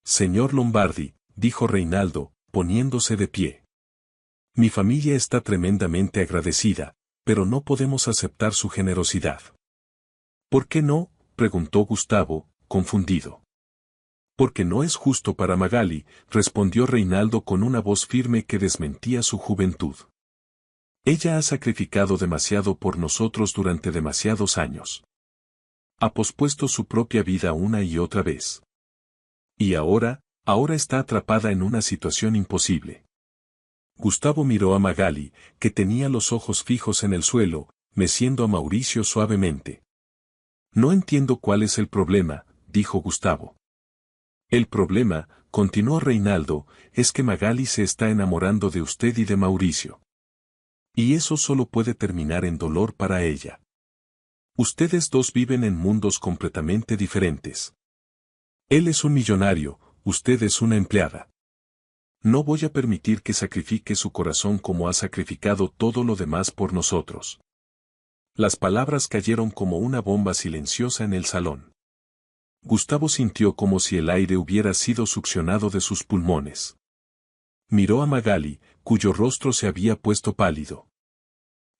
Señor Lombardi, dijo Reinaldo, poniéndose de pie. Mi familia está tremendamente agradecida, pero no podemos aceptar su generosidad. ¿Por qué no?, preguntó Gustavo, confundido. Porque no es justo para Magali, respondió Reinaldo con una voz firme que desmentía su juventud. Ella ha sacrificado demasiado por nosotros durante demasiados años. Ha pospuesto su propia vida una y otra vez. Y ahora está atrapada en una situación imposible. Gustavo miró a Magali, que tenía los ojos fijos en el suelo, meciendo a Mauricio suavemente. No entiendo cuál es el problema, dijo Gustavo. El problema, continuó Reinaldo, es que Magali se está enamorando de usted y de Mauricio. Y eso solo puede terminar en dolor para ella. Ustedes dos viven en mundos completamente diferentes. Él es un millonario, usted es una empleada. No voy a permitir que sacrifique su corazón como ha sacrificado todo lo demás por nosotros. Las palabras cayeron como una bomba silenciosa en el salón. Gustavo sintió como si el aire hubiera sido succionado de sus pulmones. Miró a Magali, cuyo rostro se había puesto pálido.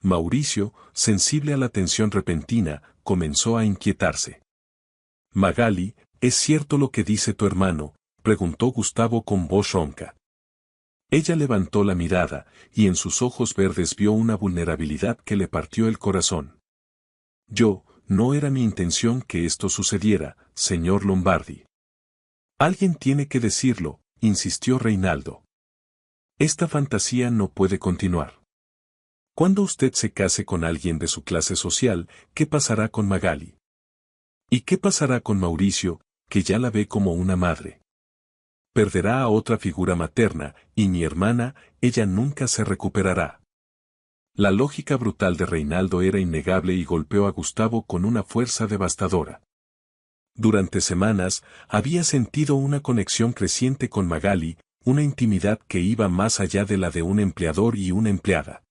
Mauricio, sensible a la tensión repentina, comenzó a inquietarse. Magali, ¿es cierto lo que dice tu hermano?, preguntó Gustavo con voz ronca. Ella levantó la mirada, y en sus ojos verdes vio una vulnerabilidad que le partió el corazón. No era mi intención que esto sucediera, señor Lombardi. Alguien tiene que decirlo, insistió Reinaldo. Esta fantasía no puede continuar. Cuando usted se case con alguien de su clase social, ¿qué pasará con Magali? ¿Y qué pasará con Mauricio, que ya la ve como una madre? Perderá a otra figura materna, y mi hermana, ella nunca se recuperará. La lógica brutal de Reinaldo era innegable y golpeó a Gustavo con una fuerza devastadora. Durante semanas, había sentido una conexión creciente con Magali, una intimidad que iba más allá de la de un empleador y una empleada.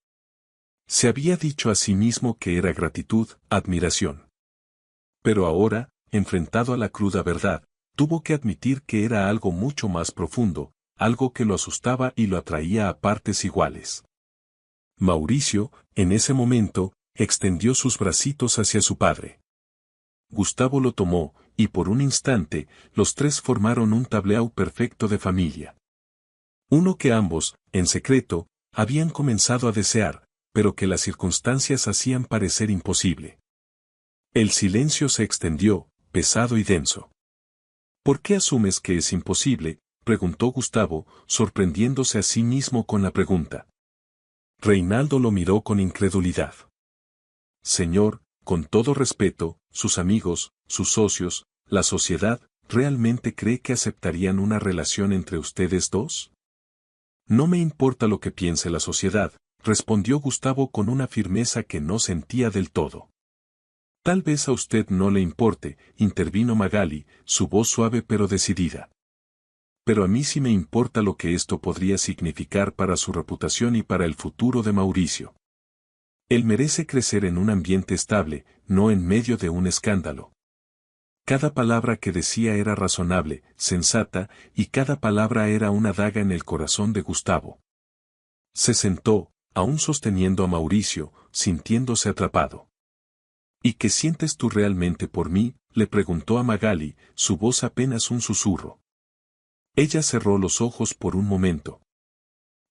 Se había dicho a sí mismo que era gratitud, admiración. Pero ahora, enfrentado a la cruda verdad, tuvo que admitir que era algo mucho más profundo, algo que lo asustaba y lo atraía a partes iguales. Mauricio, en ese momento, extendió sus bracitos hacia su padre. Gustavo lo tomó, y por un instante, los tres formaron un tableau perfecto de familia. Uno que ambos, en secreto, habían comenzado a desear, pero que las circunstancias hacían parecer imposible. El silencio se extendió, pesado y denso. ¿Por qué asumes que es imposible?, preguntó Gustavo, sorprendiéndose a sí mismo con la pregunta. Reinaldo lo miró con incredulidad. Señor, con todo respeto, sus amigos, sus socios, la sociedad, ¿realmente cree que aceptarían una relación entre ustedes dos? No me importa lo que piense la sociedad, respondió Gustavo con una firmeza que no sentía del todo. Tal vez a usted no le importe, intervino Magali, su voz suave pero decidida. Pero a mí sí me importa lo que esto podría significar para su reputación y para el futuro de Mauricio. Él merece crecer en un ambiente estable, no en medio de un escándalo. Cada palabra que decía era razonable, sensata, y cada palabra era una daga en el corazón de Gustavo. Se sentó, aún sosteniendo a Mauricio, sintiéndose atrapado. ¿Y qué sientes tú realmente por mí?, le preguntó a Magali, su voz apenas un susurro. Ella cerró los ojos por un momento.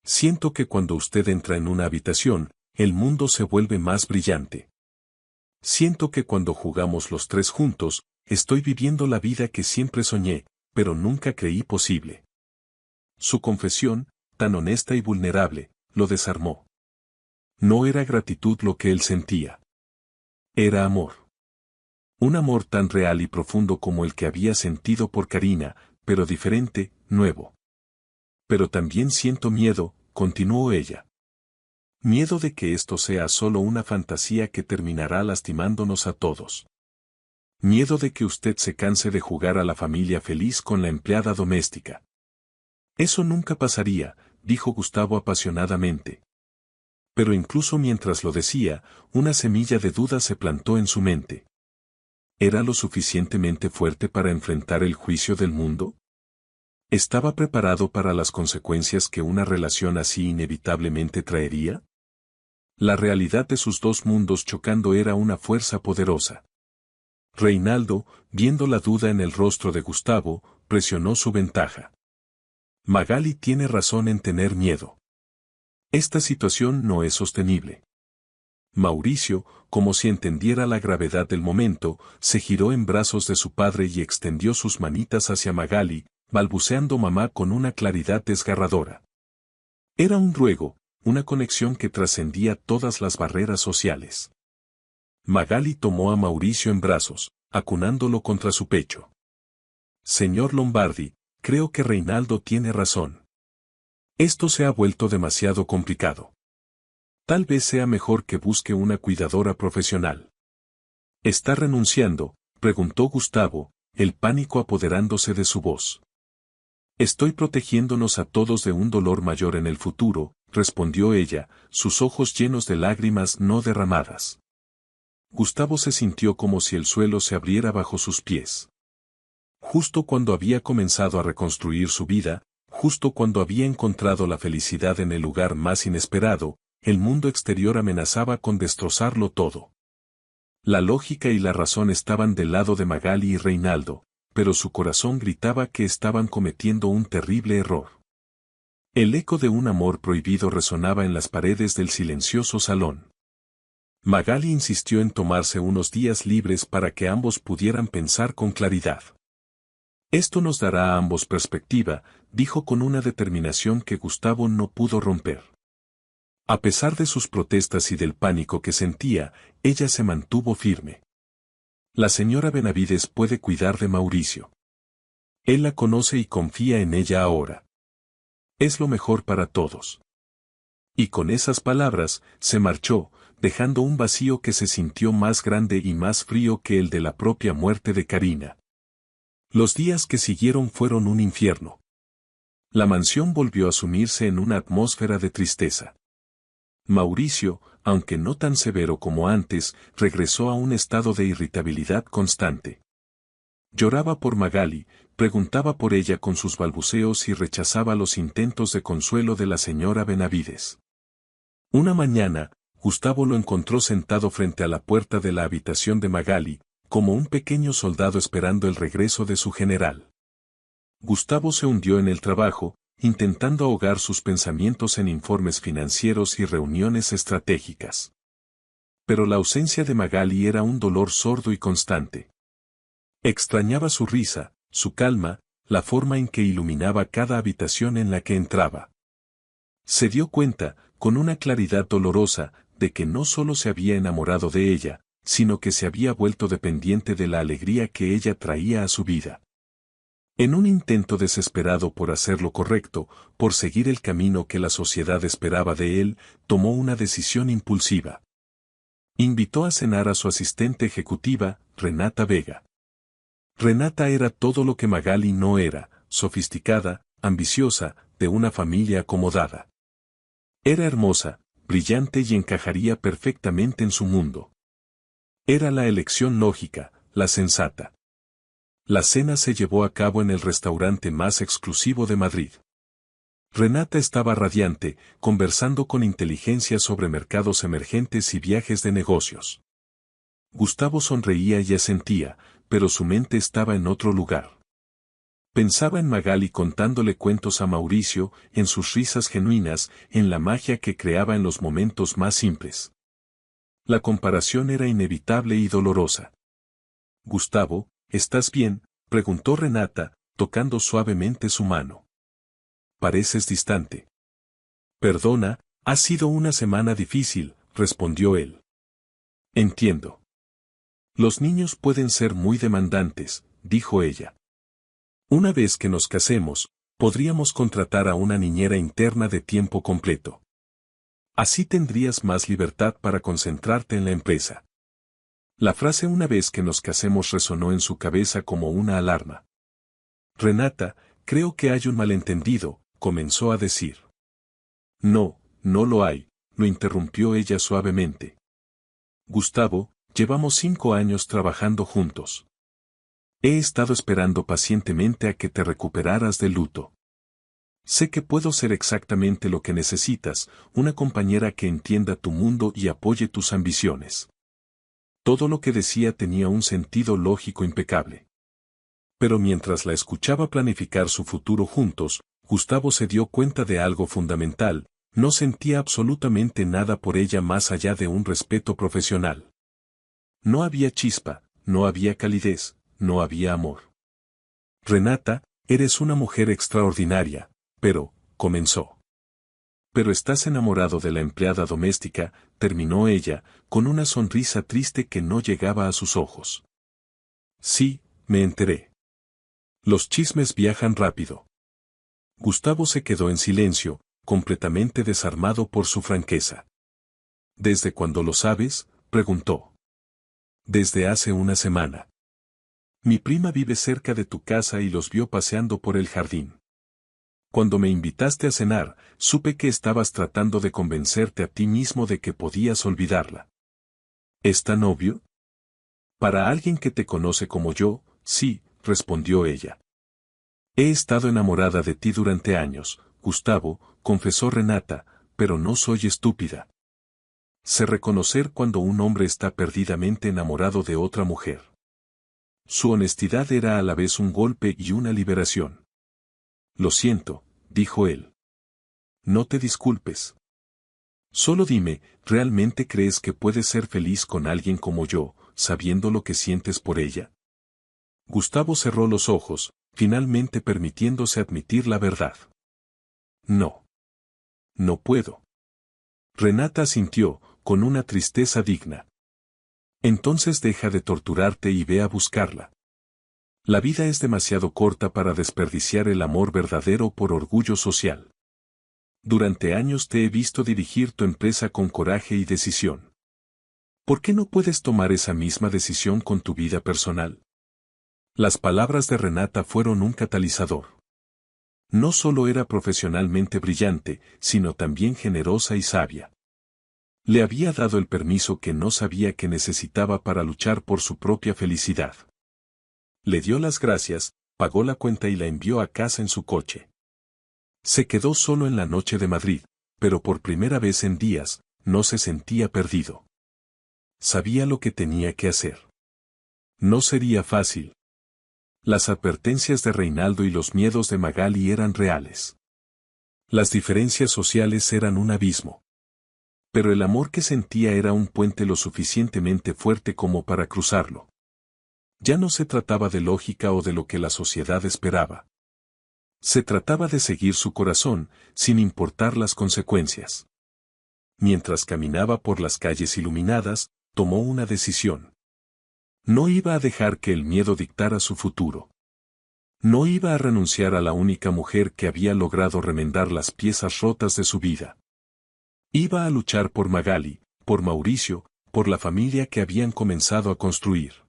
Siento que cuando usted entra en una habitación, el mundo se vuelve más brillante. Siento que cuando jugamos los tres juntos, estoy viviendo la vida que siempre soñé, pero nunca creí posible. Su confesión, tan honesta y vulnerable, lo desarmó. No era gratitud lo que él sentía. Era amor. Un amor tan real y profundo como el que había sentido por Karina, pero diferente, nuevo. Pero también siento miedo, continuó ella. Miedo de que esto sea solo una fantasía que terminará lastimándonos a todos. Miedo de que usted se canse de jugar a la familia feliz con la empleada doméstica. Eso nunca pasaría, dijo Gustavo apasionadamente. Pero incluso mientras lo decía, una semilla de duda se plantó en su mente. ¿Era lo suficientemente fuerte para enfrentar el juicio del mundo? ¿Estaba preparado para las consecuencias que una relación así inevitablemente traería? La realidad de sus dos mundos chocando era una fuerza poderosa. Reinaldo, viendo la duda en el rostro de Gustavo, presionó su ventaja. Magali tiene razón en tener miedo. Esta situación no es sostenible. Mauricio, como si entendiera la gravedad del momento, se giró en brazos de su padre y extendió sus manitas hacia Magali, balbuceando mamá con una claridad desgarradora. Era un ruego, una conexión que trascendía todas las barreras sociales. Magali tomó a Mauricio en brazos, acunándolo contra su pecho. Señor Lombardi, creo que Reinaldo tiene razón. Esto se ha vuelto demasiado complicado. Tal vez sea mejor que busque una cuidadora profesional. ¿Está renunciando?, preguntó Gustavo, el pánico apoderándose de su voz. Estoy protegiéndonos a todos de un dolor mayor en el futuro, respondió ella, sus ojos llenos de lágrimas no derramadas. Gustavo se sintió como si el suelo se abriera bajo sus pies. Justo cuando había comenzado a reconstruir su vida, justo cuando había encontrado la felicidad en el lugar más inesperado, el mundo exterior amenazaba con destrozarlo todo. La lógica y la razón estaban del lado de Magali y Reinaldo, pero su corazón gritaba que estaban cometiendo un terrible error. El eco de un amor prohibido resonaba en las paredes del silencioso salón. Magali insistió en tomarse unos días libres para que ambos pudieran pensar con claridad. Esto nos dará a ambos perspectiva, dijo con una determinación que Gustavo no pudo romper. A pesar de sus protestas y del pánico que sentía, ella se mantuvo firme. La señora Benavides puede cuidar de Mauricio. Él la conoce y confía en ella ahora. Es lo mejor para todos. Y con esas palabras, se marchó, dejando un vacío que se sintió más grande y más frío que el de la propia muerte de Karina. Los días que siguieron fueron un infierno. La mansión volvió a sumirse en una atmósfera de tristeza. Mauricio, aunque no tan severo como antes, regresó a un estado de irritabilidad constante. Lloraba por Magali, preguntaba por ella con sus balbuceos y rechazaba los intentos de consuelo de la señora Benavides. Una mañana, Gustavo lo encontró sentado frente a la puerta de la habitación de Magali, como un pequeño soldado esperando el regreso de su general. Gustavo se hundió en el trabajo, intentando ahogar sus pensamientos en informes financieros y reuniones estratégicas. Pero la ausencia de Magali era un dolor sordo y constante. Extrañaba su risa, su calma, la forma en que iluminaba cada habitación en la que entraba. Se dio cuenta, con una claridad dolorosa, de que no solo se había enamorado de ella, sino que se había vuelto dependiente de la alegría que ella traía a su vida. En un intento desesperado por hacer lo correcto, por seguir el camino que la sociedad esperaba de él, tomó una decisión impulsiva. Invitó a cenar a su asistente ejecutiva, Renata Vega. Renata era todo lo que Magali no era, sofisticada, ambiciosa, de una familia acomodada. Era hermosa, brillante y encajaría perfectamente en su mundo. Era la elección lógica, la sensata. La cena se llevó a cabo en el restaurante más exclusivo de Madrid. Renata estaba radiante, conversando con inteligencia sobre mercados emergentes y viajes de negocios. Gustavo sonreía y asentía, pero su mente estaba en otro lugar. Pensaba en Magali contándole cuentos a Mauricio, en sus risas genuinas, en la magia que creaba en los momentos más simples. La comparación era inevitable y dolorosa. Gustavo, ¿estás bien?, preguntó Renata, tocando suavemente su mano. Pareces distante. Perdona, ha sido una semana difícil, respondió él. Entiendo. Los niños pueden ser muy demandantes, dijo ella. Una vez que nos casemos, podríamos contratar a una niñera interna de tiempo completo. Así tendrías más libertad para concentrarte en la empresa. La frase "una vez que nos casemos" resonó en su cabeza como una alarma. Renata, creo que hay un malentendido, comenzó a decir. No, no lo hay, lo interrumpió ella suavemente. Gustavo, llevamos 5 años trabajando juntos. He estado esperando pacientemente a que te recuperaras del luto. Sé que puedo ser exactamente lo que necesitas, una compañera que entienda tu mundo y apoye tus ambiciones. Todo lo que decía tenía un sentido lógico impecable. Pero mientras la escuchaba planificar su futuro juntos, Gustavo se dio cuenta de algo fundamental: no sentía absolutamente nada por ella más allá de un respeto profesional. No había chispa, no había calidez, no había amor. Renata, eres una mujer extraordinaria, pero, comenzó. Pero estás enamorado de la empleada doméstica, terminó ella, con una sonrisa triste que no llegaba a sus ojos. Sí, me enteré. Los chismes viajan rápido. Gustavo se quedó en silencio, completamente desarmado por su franqueza. ¿Desde cuándo lo sabes?, preguntó. Desde hace una semana. Mi prima vive cerca de tu casa y los vio paseando por el jardín. Cuando me invitaste a cenar, supe que estabas tratando de convencerte a ti mismo de que podías olvidarla. ¿Es tan obvio? Para alguien que te conoce como yo, sí, respondió ella. He estado enamorada de ti durante años, Gustavo, confesó Renata, pero no soy estúpida. Sé reconocer cuando un hombre está perdidamente enamorado de otra mujer. Su honestidad era a la vez un golpe y una liberación. Lo siento, dijo él. No te disculpes. Solo dime, ¿realmente crees que puedes ser feliz con alguien como yo, sabiendo lo que sientes por ella? Gustavo cerró los ojos, finalmente permitiéndose admitir la verdad. No. No puedo. Renata asintió, con una tristeza digna. Entonces deja de torturarte y ve a buscarla. La vida es demasiado corta para desperdiciar el amor verdadero por orgullo social. Durante años te he visto dirigir tu empresa con coraje y decisión. ¿Por qué no puedes tomar esa misma decisión con tu vida personal? Las palabras de Renata fueron un catalizador. No solo era profesionalmente brillante, sino también generosa y sabia. Le había dado el permiso que no sabía que necesitaba para luchar por su propia felicidad. Le dio las gracias, pagó la cuenta y la envió a casa en su coche. Se quedó solo en la noche de Madrid, pero por primera vez en días, no se sentía perdido. Sabía lo que tenía que hacer. No sería fácil. Las advertencias de Reinaldo y los miedos de Magali eran reales. Las diferencias sociales eran un abismo. Pero el amor que sentía era un puente lo suficientemente fuerte como para cruzarlo. Ya no se trataba de lógica o de lo que la sociedad esperaba. Se trataba de seguir su corazón, sin importar las consecuencias. Mientras caminaba por las calles iluminadas, tomó una decisión. No iba a dejar que el miedo dictara su futuro. No iba a renunciar a la única mujer que había logrado remendar las piezas rotas de su vida. Iba a luchar por Magali, por Mauricio, por la familia que habían comenzado a construir.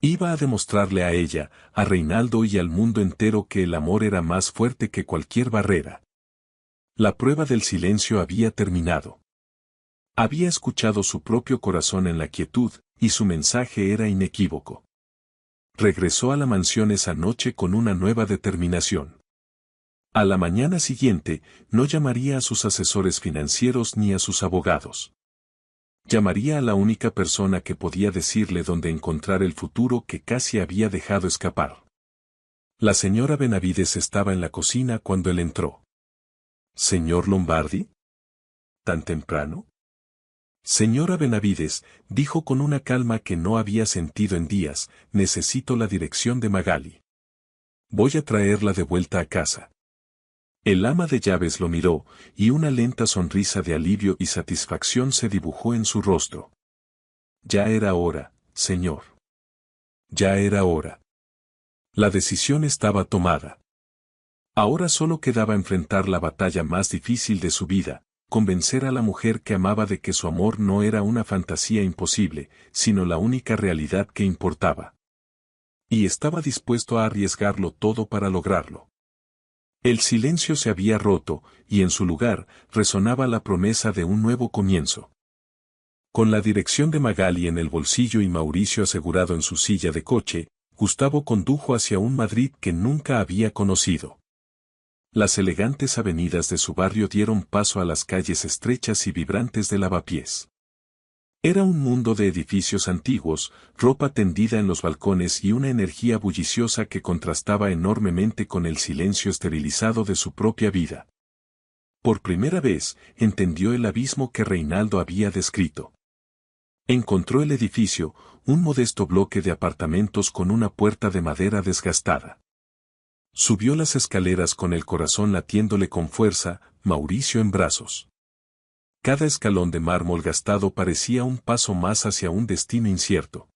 Iba a demostrarle a ella, a Reinaldo y al mundo entero que el amor era más fuerte que cualquier barrera. La prueba del silencio había terminado. Había escuchado su propio corazón en la quietud, y su mensaje era inequívoco. Regresó a la mansión esa noche con una nueva determinación. A la mañana siguiente, no llamaría a sus asesores financieros ni a sus abogados. Llamaría a la única persona que podía decirle dónde encontrar el futuro que casi había dejado escapar. La señora Benavides estaba en la cocina cuando él entró. ¿Señor Lombardi? ¿Tan temprano? Señora Benavides, dijo con una calma que no había sentido en días, necesito la dirección de Magali. Voy a traerla de vuelta a casa. El ama de llaves lo miró, y una lenta sonrisa de alivio y satisfacción se dibujó en su rostro. Ya era hora, señor. Ya era hora. La decisión estaba tomada. Ahora solo quedaba enfrentar la batalla más difícil de su vida, convencer a la mujer que amaba de que su amor no era una fantasía imposible, sino la única realidad que importaba. Y estaba dispuesto a arriesgarlo todo para lograrlo. El silencio se había roto, y en su lugar, resonaba la promesa de un nuevo comienzo. Con la dirección de Magali en el bolsillo y Mauricio asegurado en su silla de coche, Gustavo condujo hacia un Madrid que nunca había conocido. Las elegantes avenidas de su barrio dieron paso a las calles estrechas y vibrantes de Lavapiés. Era un mundo de edificios antiguos, ropa tendida en los balcones y una energía bulliciosa que contrastaba enormemente con el silencio esterilizado de su propia vida. Por primera vez, entendió el abismo que Reinaldo había descrito. Encontró el edificio, un modesto bloque de apartamentos con una puerta de madera desgastada. Subió las escaleras con el corazón latiéndole con fuerza, Mauricio en brazos. Cada escalón de mármol gastado parecía un paso más hacia un destino incierto.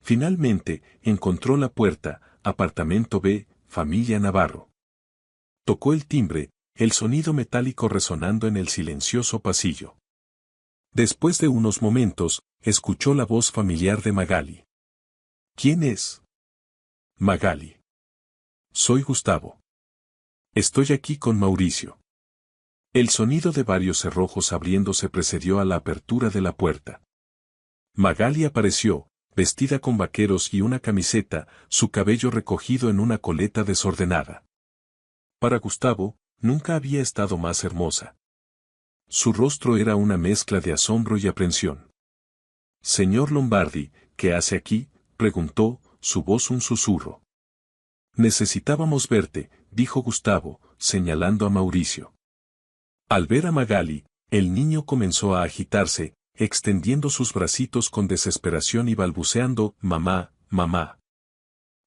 Finalmente, encontró la puerta, apartamento B, familia Navarro. Tocó el timbre, el sonido metálico resonando en el silencioso pasillo. Después de unos momentos, escuchó la voz familiar de Magali. ¿Quién es? Magali. Soy Gustavo. Estoy aquí con Mauricio. El sonido de varios cerrojos abriéndose precedió a la apertura de la puerta. Magali apareció, vestida con vaqueros y una camiseta, su cabello recogido en una coleta desordenada. Para Gustavo, nunca había estado más hermosa. Su rostro era una mezcla de asombro y aprensión. «Señor Lombardi, ¿qué hace aquí?», preguntó, su voz un susurro. «Necesitábamos verte», dijo Gustavo, señalando a Mauricio. Al ver a Magali, el niño comenzó a agitarse, extendiendo sus bracitos con desesperación y balbuceando, «Mamá, mamá».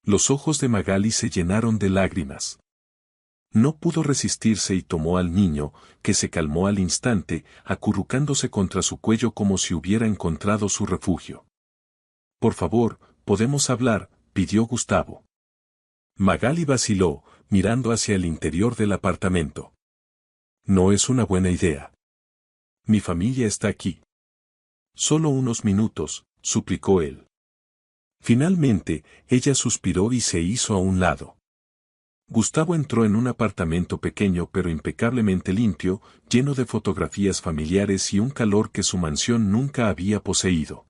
Los ojos de Magali se llenaron de lágrimas. No pudo resistirse y tomó al niño, que se calmó al instante, acurrucándose contra su cuello como si hubiera encontrado su refugio. «Por favor, podemos hablar», pidió Gustavo. Magali vaciló, mirando hacia el interior del apartamento. «No es una buena idea. Mi familia está aquí». «Solo unos minutos», suplicó él. Finalmente, ella suspiró y se hizo a un lado. Gustavo entró en un apartamento pequeño pero impecablemente limpio, lleno de fotografías familiares y un calor que su mansión nunca había poseído.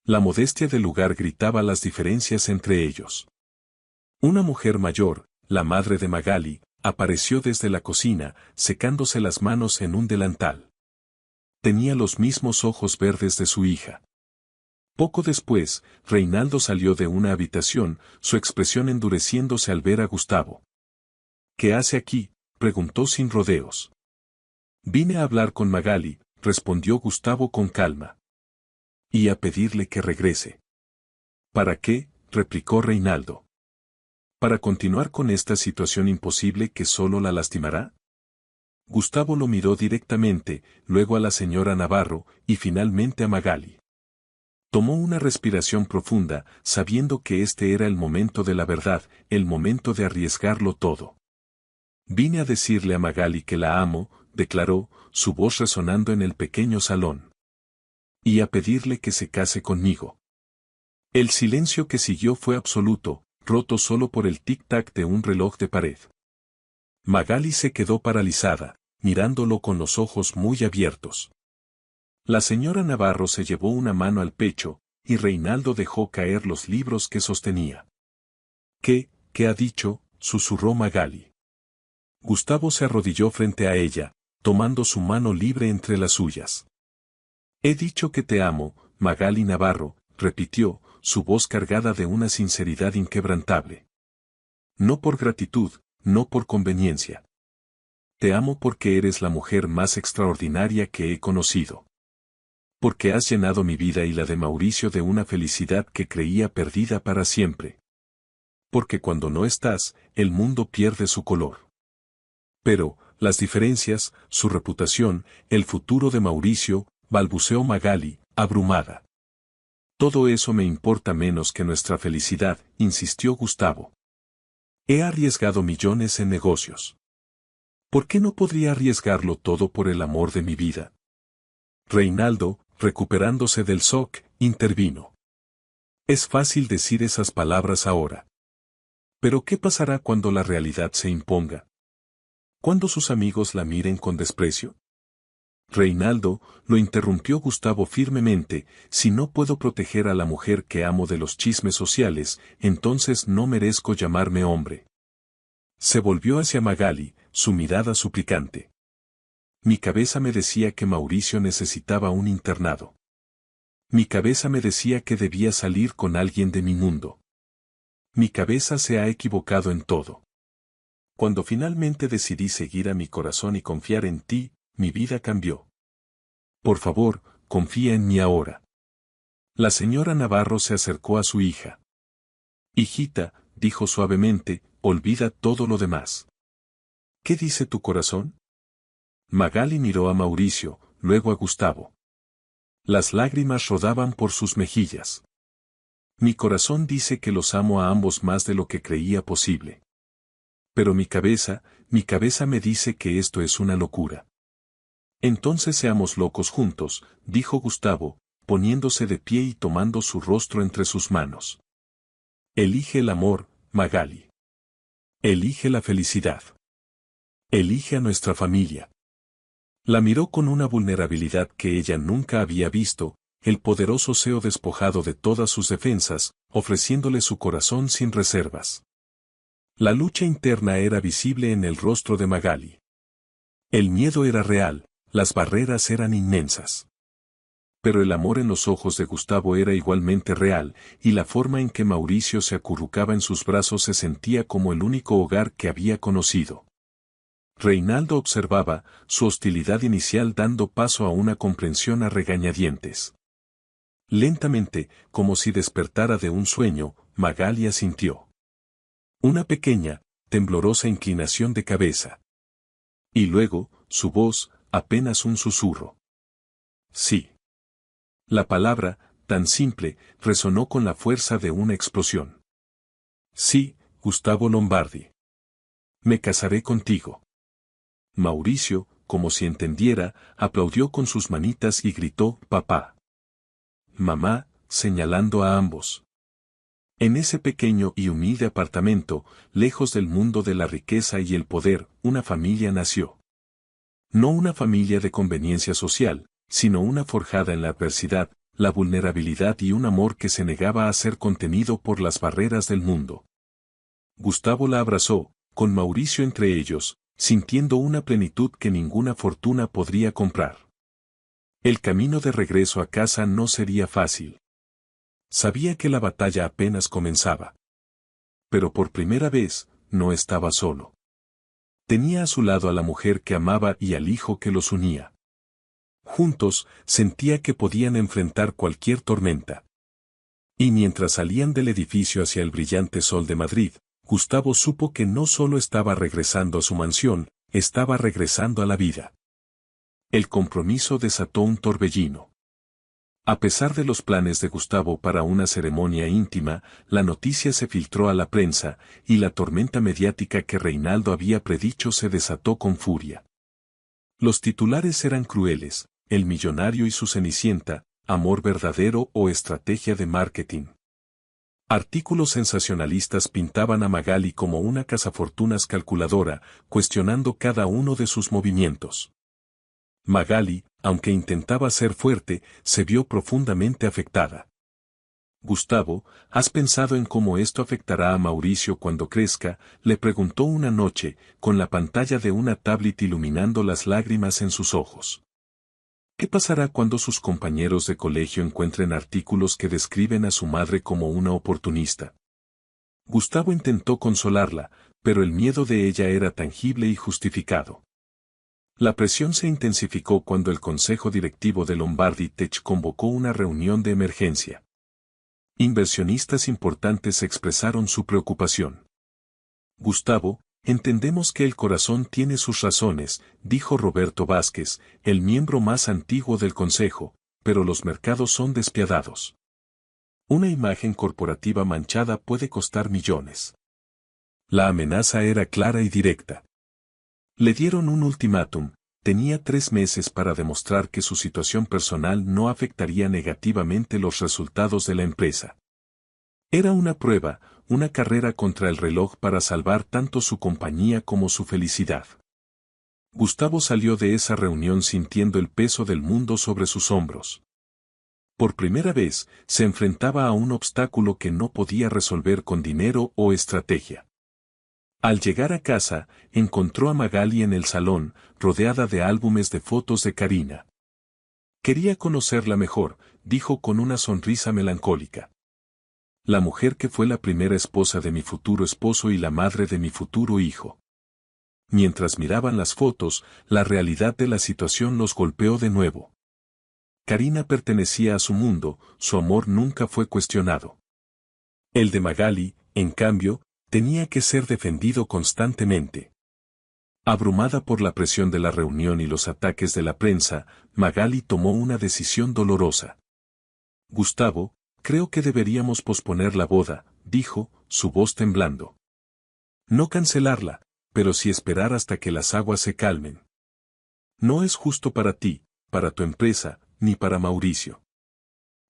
La modestia del lugar gritaba las diferencias entre ellos. Una mujer mayor, la madre de Magali, apareció desde la cocina, secándose las manos en un delantal. Tenía los mismos ojos verdes de su hija. Poco después, Reinaldo salió de una habitación, su expresión endureciéndose al ver a Gustavo. «¿Qué hace aquí?», preguntó sin rodeos. «Vine a hablar con Magali», respondió Gustavo con calma. «Y a pedirle que regrese». «¿Para qué?», replicó Reinaldo. «¿Para continuar con esta situación imposible que solo la lastimará?». Gustavo lo miró directamente, luego a la señora Navarro, y finalmente a Magali. Tomó una respiración profunda, sabiendo que este era el momento de la verdad, el momento de arriesgarlo todo. «Vine a decirle a Magali que la amo», declaró, su voz resonando en el pequeño salón. «Y a pedirle que se case conmigo». El silencio que siguió fue absoluto, roto solo por el tic-tac de un reloj de pared. Magali se quedó paralizada, mirándolo con los ojos muy abiertos. La señora Navarro se llevó una mano al pecho, y Reinaldo dejó caer los libros que sostenía. ¿Qué ha dicho?», susurró Magali. Gustavo se arrodilló frente a ella, tomando su mano libre entre las suyas. «He dicho que te amo, Magali Navarro», repitió, su voz cargada de una sinceridad inquebrantable. «No por gratitud, no por conveniencia. Te amo porque eres la mujer más extraordinaria que he conocido. Porque has llenado mi vida y la de Mauricio de una felicidad que creía perdida para siempre. Porque cuando no estás, el mundo pierde su color. Pero, las diferencias, su reputación, el futuro de Mauricio», balbuceó Magali, abrumada. «Todo eso me importa menos que nuestra felicidad», insistió Gustavo. «He arriesgado millones en negocios. ¿Por qué no podría arriesgarlo todo por el amor de mi vida?». Reinaldo, recuperándose del shock, intervino. «Es fácil decir esas palabras ahora. Pero ¿qué pasará cuando la realidad se imponga? ¿Cuándo sus amigos la miren con desprecio?». «Reinaldo», lo interrumpió Gustavo firmemente, «si no puedo proteger a la mujer que amo de los chismes sociales, entonces no merezco llamarme hombre». Se volvió hacia Magali, su mirada suplicante. «Mi cabeza me decía que Mauricio necesitaba un internado. Mi cabeza me decía que debía salir con alguien de mi mundo. Mi cabeza se ha equivocado en todo. Cuando finalmente decidí seguir a mi corazón y confiar en ti, mi vida cambió. Por favor, confía en mí ahora». La señora Navarro se acercó a su hija. «Hijita», dijo suavemente, «olvida todo lo demás. ¿Qué dice tu corazón?». Magali miró a Mauricio, luego a Gustavo. Las lágrimas rodaban por sus mejillas. «Mi corazón dice que los amo a ambos más de lo que creía posible. Pero mi cabeza me dice que esto es una locura». «Entonces seamos locos juntos», dijo Gustavo, poniéndose de pie y tomando su rostro entre sus manos. «Elige el amor, Magali. Elige la felicidad». Elige a nuestra familia. La miró con una vulnerabilidad que ella nunca había visto, el poderoso CEO despojado de todas sus defensas, ofreciéndole su corazón sin reservas. La lucha interna era visible en el rostro de Magali. El miedo era real, las barreras eran inmensas. Pero el amor en los ojos de Gustavo era igualmente real, y la forma en que Mauricio se acurrucaba en sus brazos se sentía como el único hogar que había conocido. Reinaldo observaba, su hostilidad inicial dando paso a una comprensión a regañadientes. Lentamente, como si despertara de un sueño, Magali asintió. Una pequeña, temblorosa inclinación de cabeza. Y luego, su voz, apenas un susurro. Sí. La palabra, tan simple, resonó con la fuerza de una explosión. Sí, Gustavo Lombardi. Me casaré contigo. Mauricio, como si entendiera, aplaudió con sus manitas y gritó, papá. Mamá, señalando a ambos. En ese pequeño y humilde apartamento, lejos del mundo de la riqueza y el poder, una familia nació. No una familia de conveniencia social, sino una forjada en la adversidad, la vulnerabilidad y un amor que se negaba a ser contenido por las barreras del mundo. Gustavo la abrazó, con Mauricio entre ellos, sintiendo una plenitud que ninguna fortuna podría comprar. El camino de regreso a casa no sería fácil. Sabía que la batalla apenas comenzaba. Pero por primera vez, no estaba solo. Tenía a su lado a la mujer que amaba y al hijo que los unía. Juntos, sentía que podían enfrentar cualquier tormenta. Y mientras salían del edificio hacia el brillante sol de Madrid, Gustavo supo que no solo estaba regresando a su mansión, estaba regresando a la vida. El compromiso desató un torbellino. A pesar de los planes de Gustavo para una ceremonia íntima, la noticia se filtró a la prensa, y la tormenta mediática que Reinaldo había predicho se desató con furia. Los titulares eran crueles: el millonario y su cenicienta, amor verdadero o estrategia de marketing. Artículos sensacionalistas pintaban a Magali como una cazafortunas calculadora, cuestionando cada uno de sus movimientos. Magali, aunque intentaba ser fuerte, se vio profundamente afectada. Gustavo, ¿has pensado en cómo esto afectará a Mauricio cuando crezca?, le preguntó una noche, con la pantalla de una tablet iluminando las lágrimas en sus ojos. ¿Qué pasará cuando sus compañeros de colegio encuentren artículos que describen a su madre como una oportunista? Gustavo intentó consolarla, pero el miedo de ella era tangible y justificado. La presión se intensificó cuando el consejo directivo de Lombardi Tech convocó una reunión de emergencia. Inversionistas importantes expresaron su preocupación. Gustavo, entendemos que el corazón tiene sus razones, dijo Roberto Vázquez, el miembro más antiguo del consejo, pero los mercados son despiadados. Una imagen corporativa manchada puede costar millones. La amenaza era clara y directa. Le dieron un ultimátum: tenía 3 meses para demostrar que su situación personal no afectaría negativamente los resultados de la empresa. Era una prueba, una carrera contra el reloj para salvar tanto su compañía como su felicidad. Gustavo salió de esa reunión sintiendo el peso del mundo sobre sus hombros. Por primera vez, se enfrentaba a un obstáculo que no podía resolver con dinero o estrategia. Al llegar a casa, encontró a Magali en el salón, rodeada de álbumes de fotos de Karina. Quería conocerla mejor, dijo con una sonrisa melancólica. La mujer que fue la primera esposa de mi futuro esposo y la madre de mi futuro hijo. Mientras miraban las fotos, la realidad de la situación los golpeó de nuevo. Karina pertenecía a su mundo, su amor nunca fue cuestionado. El de Magali, en cambio, tenía que ser defendido constantemente. Abrumada por la presión de la reunión y los ataques de la prensa, Magali tomó una decisión dolorosa. Gustavo, creo que deberíamos posponer la boda, dijo, su voz temblando. No cancelarla, pero sí esperar hasta que las aguas se calmen. No es justo para ti, para tu empresa, ni para Mauricio.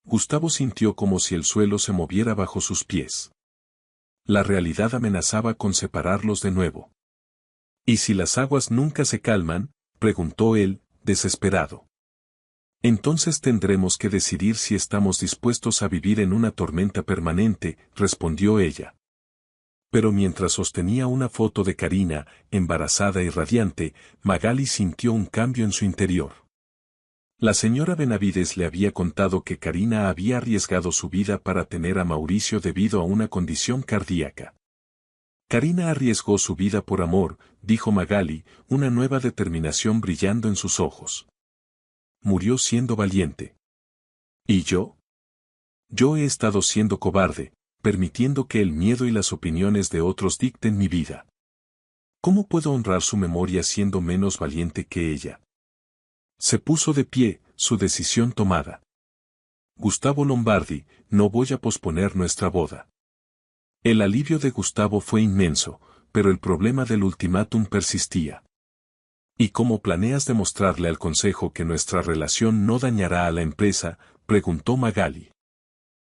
Gustavo sintió como si el suelo se moviera bajo sus pies. La realidad amenazaba con separarlos de nuevo. ¿Y si las aguas nunca se calman?, preguntó él, desesperado. Entonces tendremos que decidir si estamos dispuestos a vivir en una tormenta permanente, respondió ella. Pero mientras sostenía una foto de Karina, embarazada y radiante, Magali sintió un cambio en su interior. La señora Benavides le había contado que Karina había arriesgado su vida para tener a Mauricio debido a una condición cardíaca. Karina arriesgó su vida por amor, dijo Magali, una nueva determinación brillando en sus ojos. Murió siendo valiente. ¿Y yo? Yo he estado siendo cobarde, permitiendo que el miedo y las opiniones de otros dicten mi vida. ¿Cómo puedo honrar su memoria siendo menos valiente que ella? Se puso de pie, su decisión tomada. Gustavo Lombardi, no voy a posponer nuestra boda. El alivio de Gustavo fue inmenso, pero el problema del ultimátum persistía. ¿Y cómo planeas demostrarle al consejo que nuestra relación no dañará a la empresa?, preguntó Magali.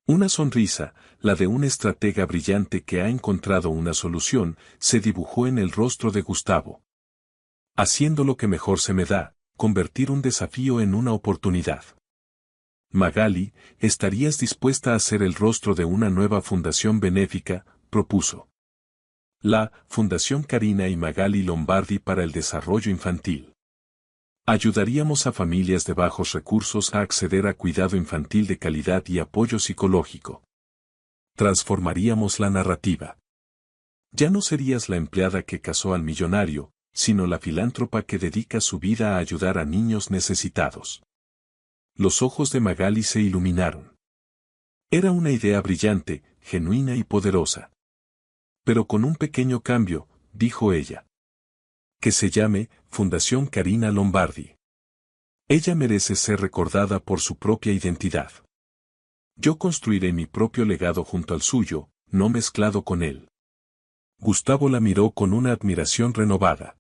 Una sonrisa, la de un estratega brillante que ha encontrado una solución, se dibujó en el rostro de Gustavo. Haciendo lo que mejor se me da, convertir un desafío en una oportunidad. Magali, ¿estarías dispuesta a ser el rostro de una nueva fundación benéfica?, propuso. La Fundación Karina y Magali Lombardi para el Desarrollo Infantil. Ayudaríamos a familias de bajos recursos a acceder a cuidado infantil de calidad y apoyo psicológico. Transformaríamos la narrativa. Ya no serías la empleada que casó al millonario, sino la filántropa que dedica su vida a ayudar a niños necesitados. Los ojos de Magali se iluminaron. Era una idea brillante, genuina y poderosa. Pero con un pequeño cambio, dijo ella. Que se llame Fundación Karina Lombardi. Ella merece ser recordada por su propia identidad. Yo construiré mi propio legado junto al suyo, no mezclado con él. Gustavo la miró con una admiración renovada.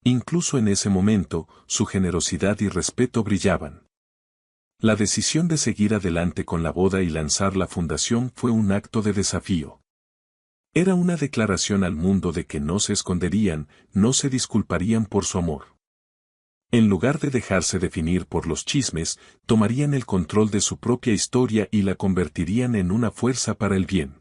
Incluso en ese momento, su generosidad y respeto brillaban. La decisión de seguir adelante con la boda y lanzar la fundación fue un acto de desafío. Era una declaración al mundo de que no se esconderían, no se disculparían por su amor. En lugar de dejarse definir por los chismes, tomarían el control de su propia historia y la convertirían en una fuerza para el bien.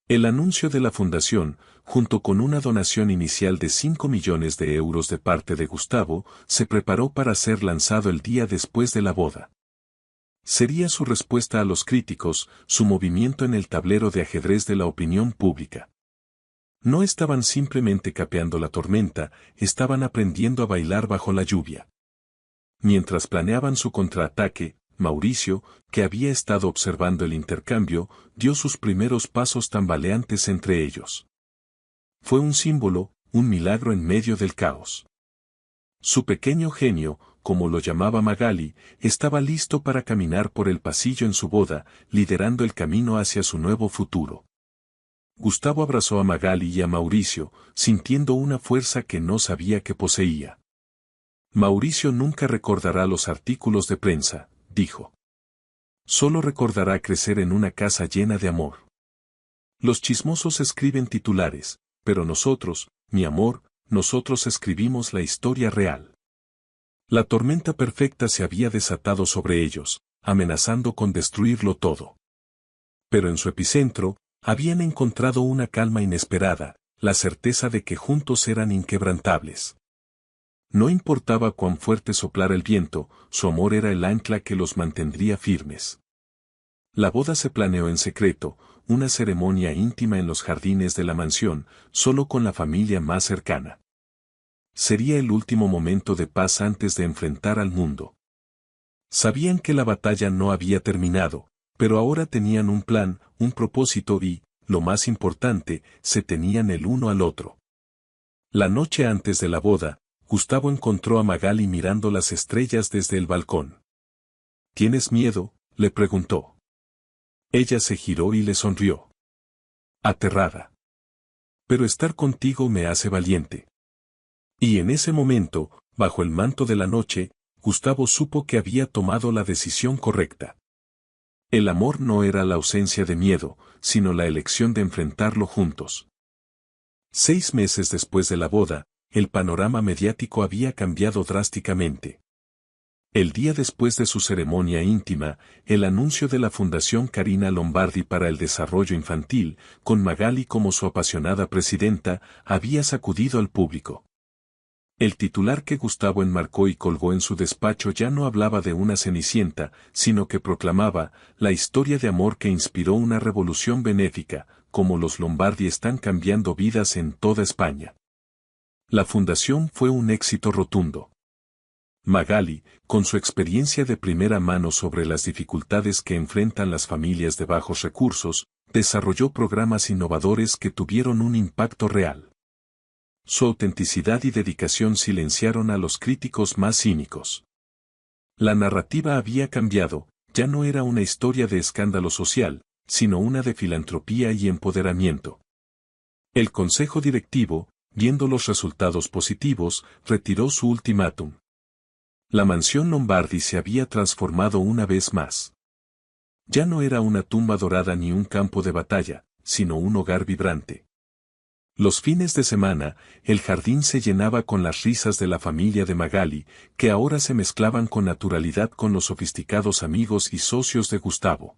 El anuncio de la fundación, junto con una donación inicial de 5 millones de euros de parte de Gustavo, se preparó para ser lanzado el día después de la boda. Sería su respuesta a los críticos, su movimiento en el tablero de ajedrez de la opinión pública. No estaban simplemente capeando la tormenta, estaban aprendiendo a bailar bajo la lluvia. Mientras planeaban su contraataque, Mauricio, que había estado observando el intercambio, dio sus primeros pasos tambaleantes entre ellos. Fue un símbolo, un milagro en medio del caos. Su pequeño genio, como lo llamaba Magali, estaba listo para caminar por el pasillo en su boda, liderando el camino hacia su nuevo futuro. Gustavo abrazó a Magali y a Mauricio, sintiendo una fuerza que no sabía que poseía. Mauricio nunca recordará los artículos de prensa, dijo. Solo recordará crecer en una casa llena de amor. Los chismosos escriben titulares, pero nosotros, mi amor, nosotros escribimos la historia real. La tormenta perfecta se había desatado sobre ellos, amenazando con destruirlo todo. Pero en su epicentro, habían encontrado una calma inesperada, la certeza de que juntos eran inquebrantables. No importaba cuán fuerte soplara el viento, su amor era el ancla que los mantendría firmes. La boda se planeó en secreto, una ceremonia íntima en los jardines de la mansión, solo con la familia más cercana. Sería el último momento de paz antes de enfrentar al mundo. Sabían que la batalla no había terminado, pero ahora tenían un plan, un propósito y, lo más importante, se tenían el uno al otro. La noche antes de la boda, Gustavo encontró a Magali mirando las estrellas desde el balcón. ¿Tienes miedo?, le preguntó. Ella se giró y le sonrió. Aterrada. Pero estar contigo me hace valiente. Y en ese momento, bajo el manto de la noche, Gustavo supo que había tomado la decisión correcta. El amor no era la ausencia de miedo, sino la elección de enfrentarlo juntos. 6 meses después de la boda, el panorama mediático había cambiado drásticamente. El día después de su ceremonia íntima, el anuncio de la Fundación Carina Lombardi para el Desarrollo Infantil, con Magali como su apasionada presidenta, había sacudido al público. El titular que Gustavo enmarcó y colgó en su despacho ya no hablaba de una cenicienta, sino que proclamaba la historia de amor que inspiró una revolución benéfica, como los Lombardi están cambiando vidas en toda España. La fundación fue un éxito rotundo. Magali, con su experiencia de primera mano sobre las dificultades que enfrentan las familias de bajos recursos, desarrolló programas innovadores que tuvieron un impacto real. Su autenticidad y dedicación silenciaron a los críticos más cínicos. La narrativa había cambiado, ya no era una historia de escándalo social, sino una de filantropía y empoderamiento. El consejo directivo, viendo los resultados positivos, retiró su ultimátum. La mansión Lombardi se había transformado una vez más. Ya no era una tumba dorada ni un campo de batalla, sino un hogar vibrante. Los fines de semana, el jardín se llenaba con las risas de la familia de Magali, que ahora se mezclaban con naturalidad con los sofisticados amigos y socios de Gustavo.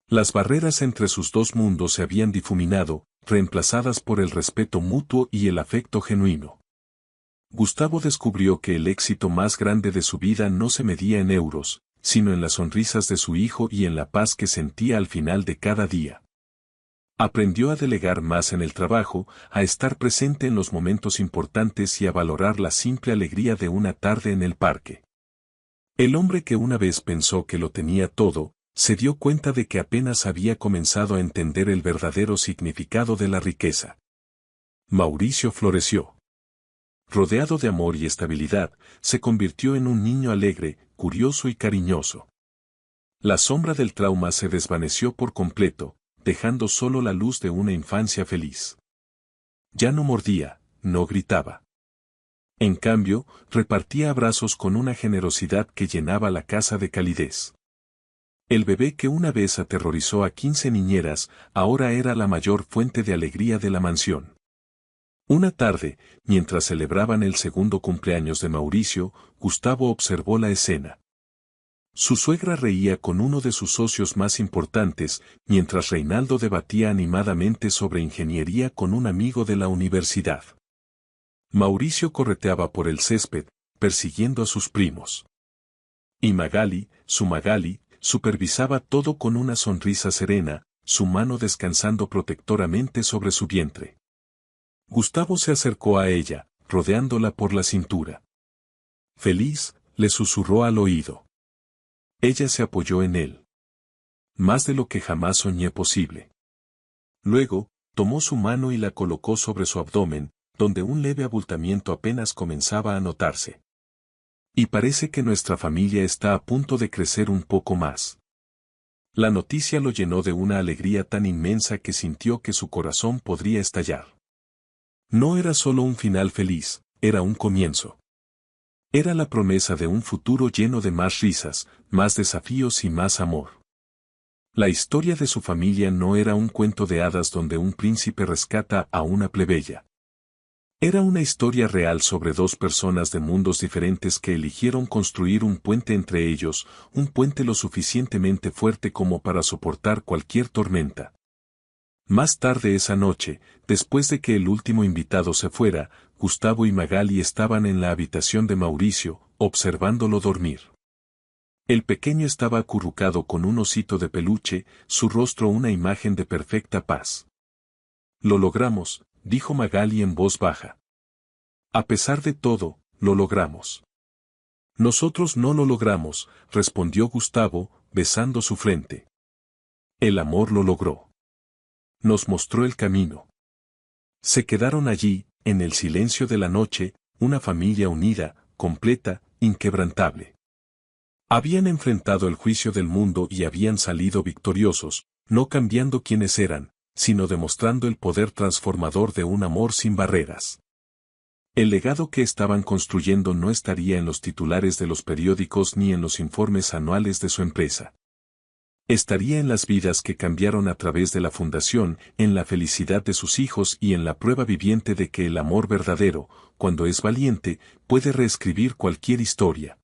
Las barreras entre sus dos mundos se habían difuminado, reemplazadas por el respeto mutuo y el afecto genuino. Gustavo descubrió que el éxito más grande de su vida no se medía en euros, sino en las sonrisas de su hijo y en la paz que sentía al final de cada día. Aprendió a delegar más en el trabajo, a estar presente en los momentos importantes y a valorar la simple alegría de una tarde en el parque. El hombre que una vez pensó que lo tenía todo, se dio cuenta de que apenas había comenzado a entender el verdadero significado de la riqueza. Mauricio floreció. Rodeado de amor y estabilidad, se convirtió en un niño alegre, curioso y cariñoso. La sombra del trauma se desvaneció por completo, dejando solo la luz de una infancia feliz. Ya no mordía, no gritaba. En cambio, repartía abrazos con una generosidad que llenaba la casa de calidez. El bebé que una vez aterrorizó a 15 niñeras, ahora era la mayor fuente de alegría de la mansión. Una tarde, mientras celebraban el segundo cumpleaños de Mauricio, Gustavo observó la escena. Su suegra reía con uno de sus socios más importantes, mientras Reinaldo debatía animadamente sobre ingeniería con un amigo de la universidad. Mauricio correteaba por el césped, persiguiendo a sus primos. Y Magali, supervisaba todo con una sonrisa serena, su mano descansando protectoramente sobre su vientre. Gustavo se acercó a ella, rodeándola por la cintura. Feliz, le susurró al oído. Ella se apoyó en él. Más de lo que jamás soñé posible. Luego, tomó su mano y la colocó sobre su abdomen, donde un leve abultamiento apenas comenzaba a notarse. Y parece que nuestra familia está a punto de crecer un poco más. La noticia lo llenó de una alegría tan inmensa que sintió que su corazón podría estallar. No era solo un final feliz, era un comienzo. Era la promesa de un futuro lleno de más risas, más desafíos y más amor. La historia de su familia no era un cuento de hadas donde un príncipe rescata a una plebeya. Era una historia real sobre dos personas de mundos diferentes que eligieron construir un puente entre ellos, un puente lo suficientemente fuerte como para soportar cualquier tormenta. Más tarde esa noche, después de que el último invitado se fuera, Gustavo y Magali estaban en la habitación de Mauricio, observándolo dormir. El pequeño estaba acurrucado con un osito de peluche, su rostro una imagen de perfecta paz. Lo logramos, dijo Magali en voz baja. A pesar de todo, lo logramos. Nosotros no lo logramos, respondió Gustavo, besando su frente. El amor lo logró. Nos mostró el camino. Se quedaron allí, en el silencio de la noche, una familia unida, completa, inquebrantable. Habían enfrentado el juicio del mundo y habían salido victoriosos, no cambiando quiénes eran, sino demostrando el poder transformador de un amor sin barreras. El legado que estaban construyendo no estaría en los titulares de los periódicos ni en los informes anuales de su empresa. Estaría en las vidas que cambiaron a través de la fundación, en la felicidad de sus hijos y en la prueba viviente de que el amor verdadero, cuando es valiente, puede reescribir cualquier historia.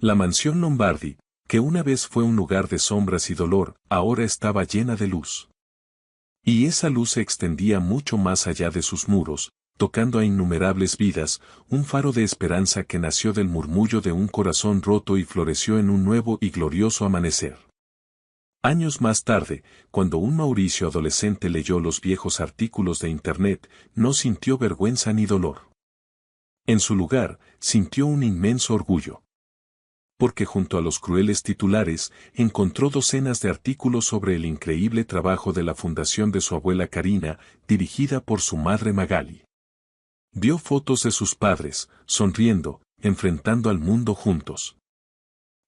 La mansión Lombardi, que una vez fue un lugar de sombras y dolor, ahora estaba llena de luz. Y esa luz se extendía mucho más allá de sus muros, tocando a innumerables vidas, un faro de esperanza que nació del murmullo de un corazón roto y floreció en un nuevo y glorioso amanecer. Años más tarde, cuando un Mauricio adolescente leyó los viejos artículos de Internet, no sintió vergüenza ni dolor. En su lugar, sintió un inmenso orgullo. Porque junto a los crueles titulares, encontró docenas de artículos sobre el increíble trabajo de la fundación de su abuela Karina, dirigida por su madre Magali. Vio fotos de sus padres, sonriendo, enfrentando al mundo juntos.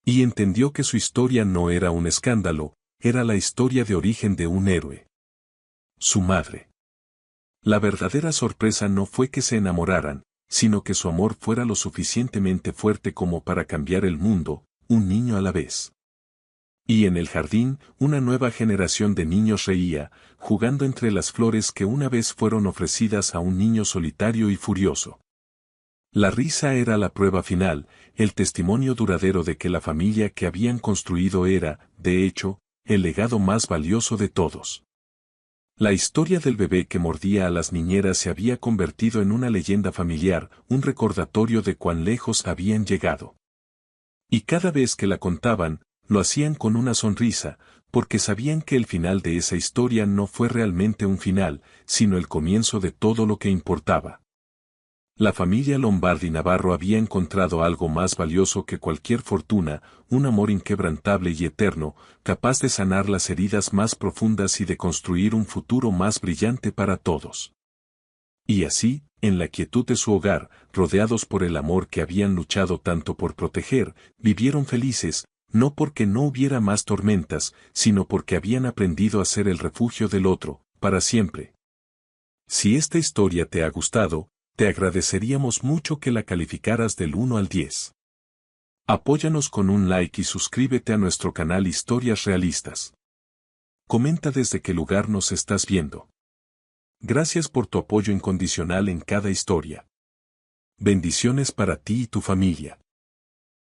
Y entendió que su historia no era un escándalo, era la historia de origen de un héroe. Su madre. La verdadera sorpresa no fue que se enamoraran, sino que su amor fuera lo suficientemente fuerte como para cambiar el mundo, un niño a la vez. Y en el jardín, una nueva generación de niños reía, jugando entre las flores que una vez fueron ofrecidas a un niño solitario y furioso. La risa era la prueba final, el testimonio duradero de que la familia que habían construido era, de hecho, el legado más valioso de todos. La historia del bebé que mordía a las niñeras se había convertido en una leyenda familiar, un recordatorio de cuán lejos habían llegado. Y cada vez que la contaban, lo hacían con una sonrisa, porque sabían que el final de esa historia no fue realmente un final, sino el comienzo de todo lo que importaba. La familia Lombardi Navarro había encontrado algo más valioso que cualquier fortuna, un amor inquebrantable y eterno, capaz de sanar las heridas más profundas y de construir un futuro más brillante para todos. Y así, en la quietud de su hogar, rodeados por el amor que habían luchado tanto por proteger, vivieron felices, no porque no hubiera más tormentas, sino porque habían aprendido a ser el refugio del otro, para siempre. Si esta historia te ha gustado, te agradeceríamos mucho que la calificaras del 1 al 10. Apóyanos con un like y suscríbete a nuestro canal Historias Realistas. Comenta desde qué lugar nos estás viendo. Gracias por tu apoyo incondicional en cada historia. Bendiciones para ti y tu familia.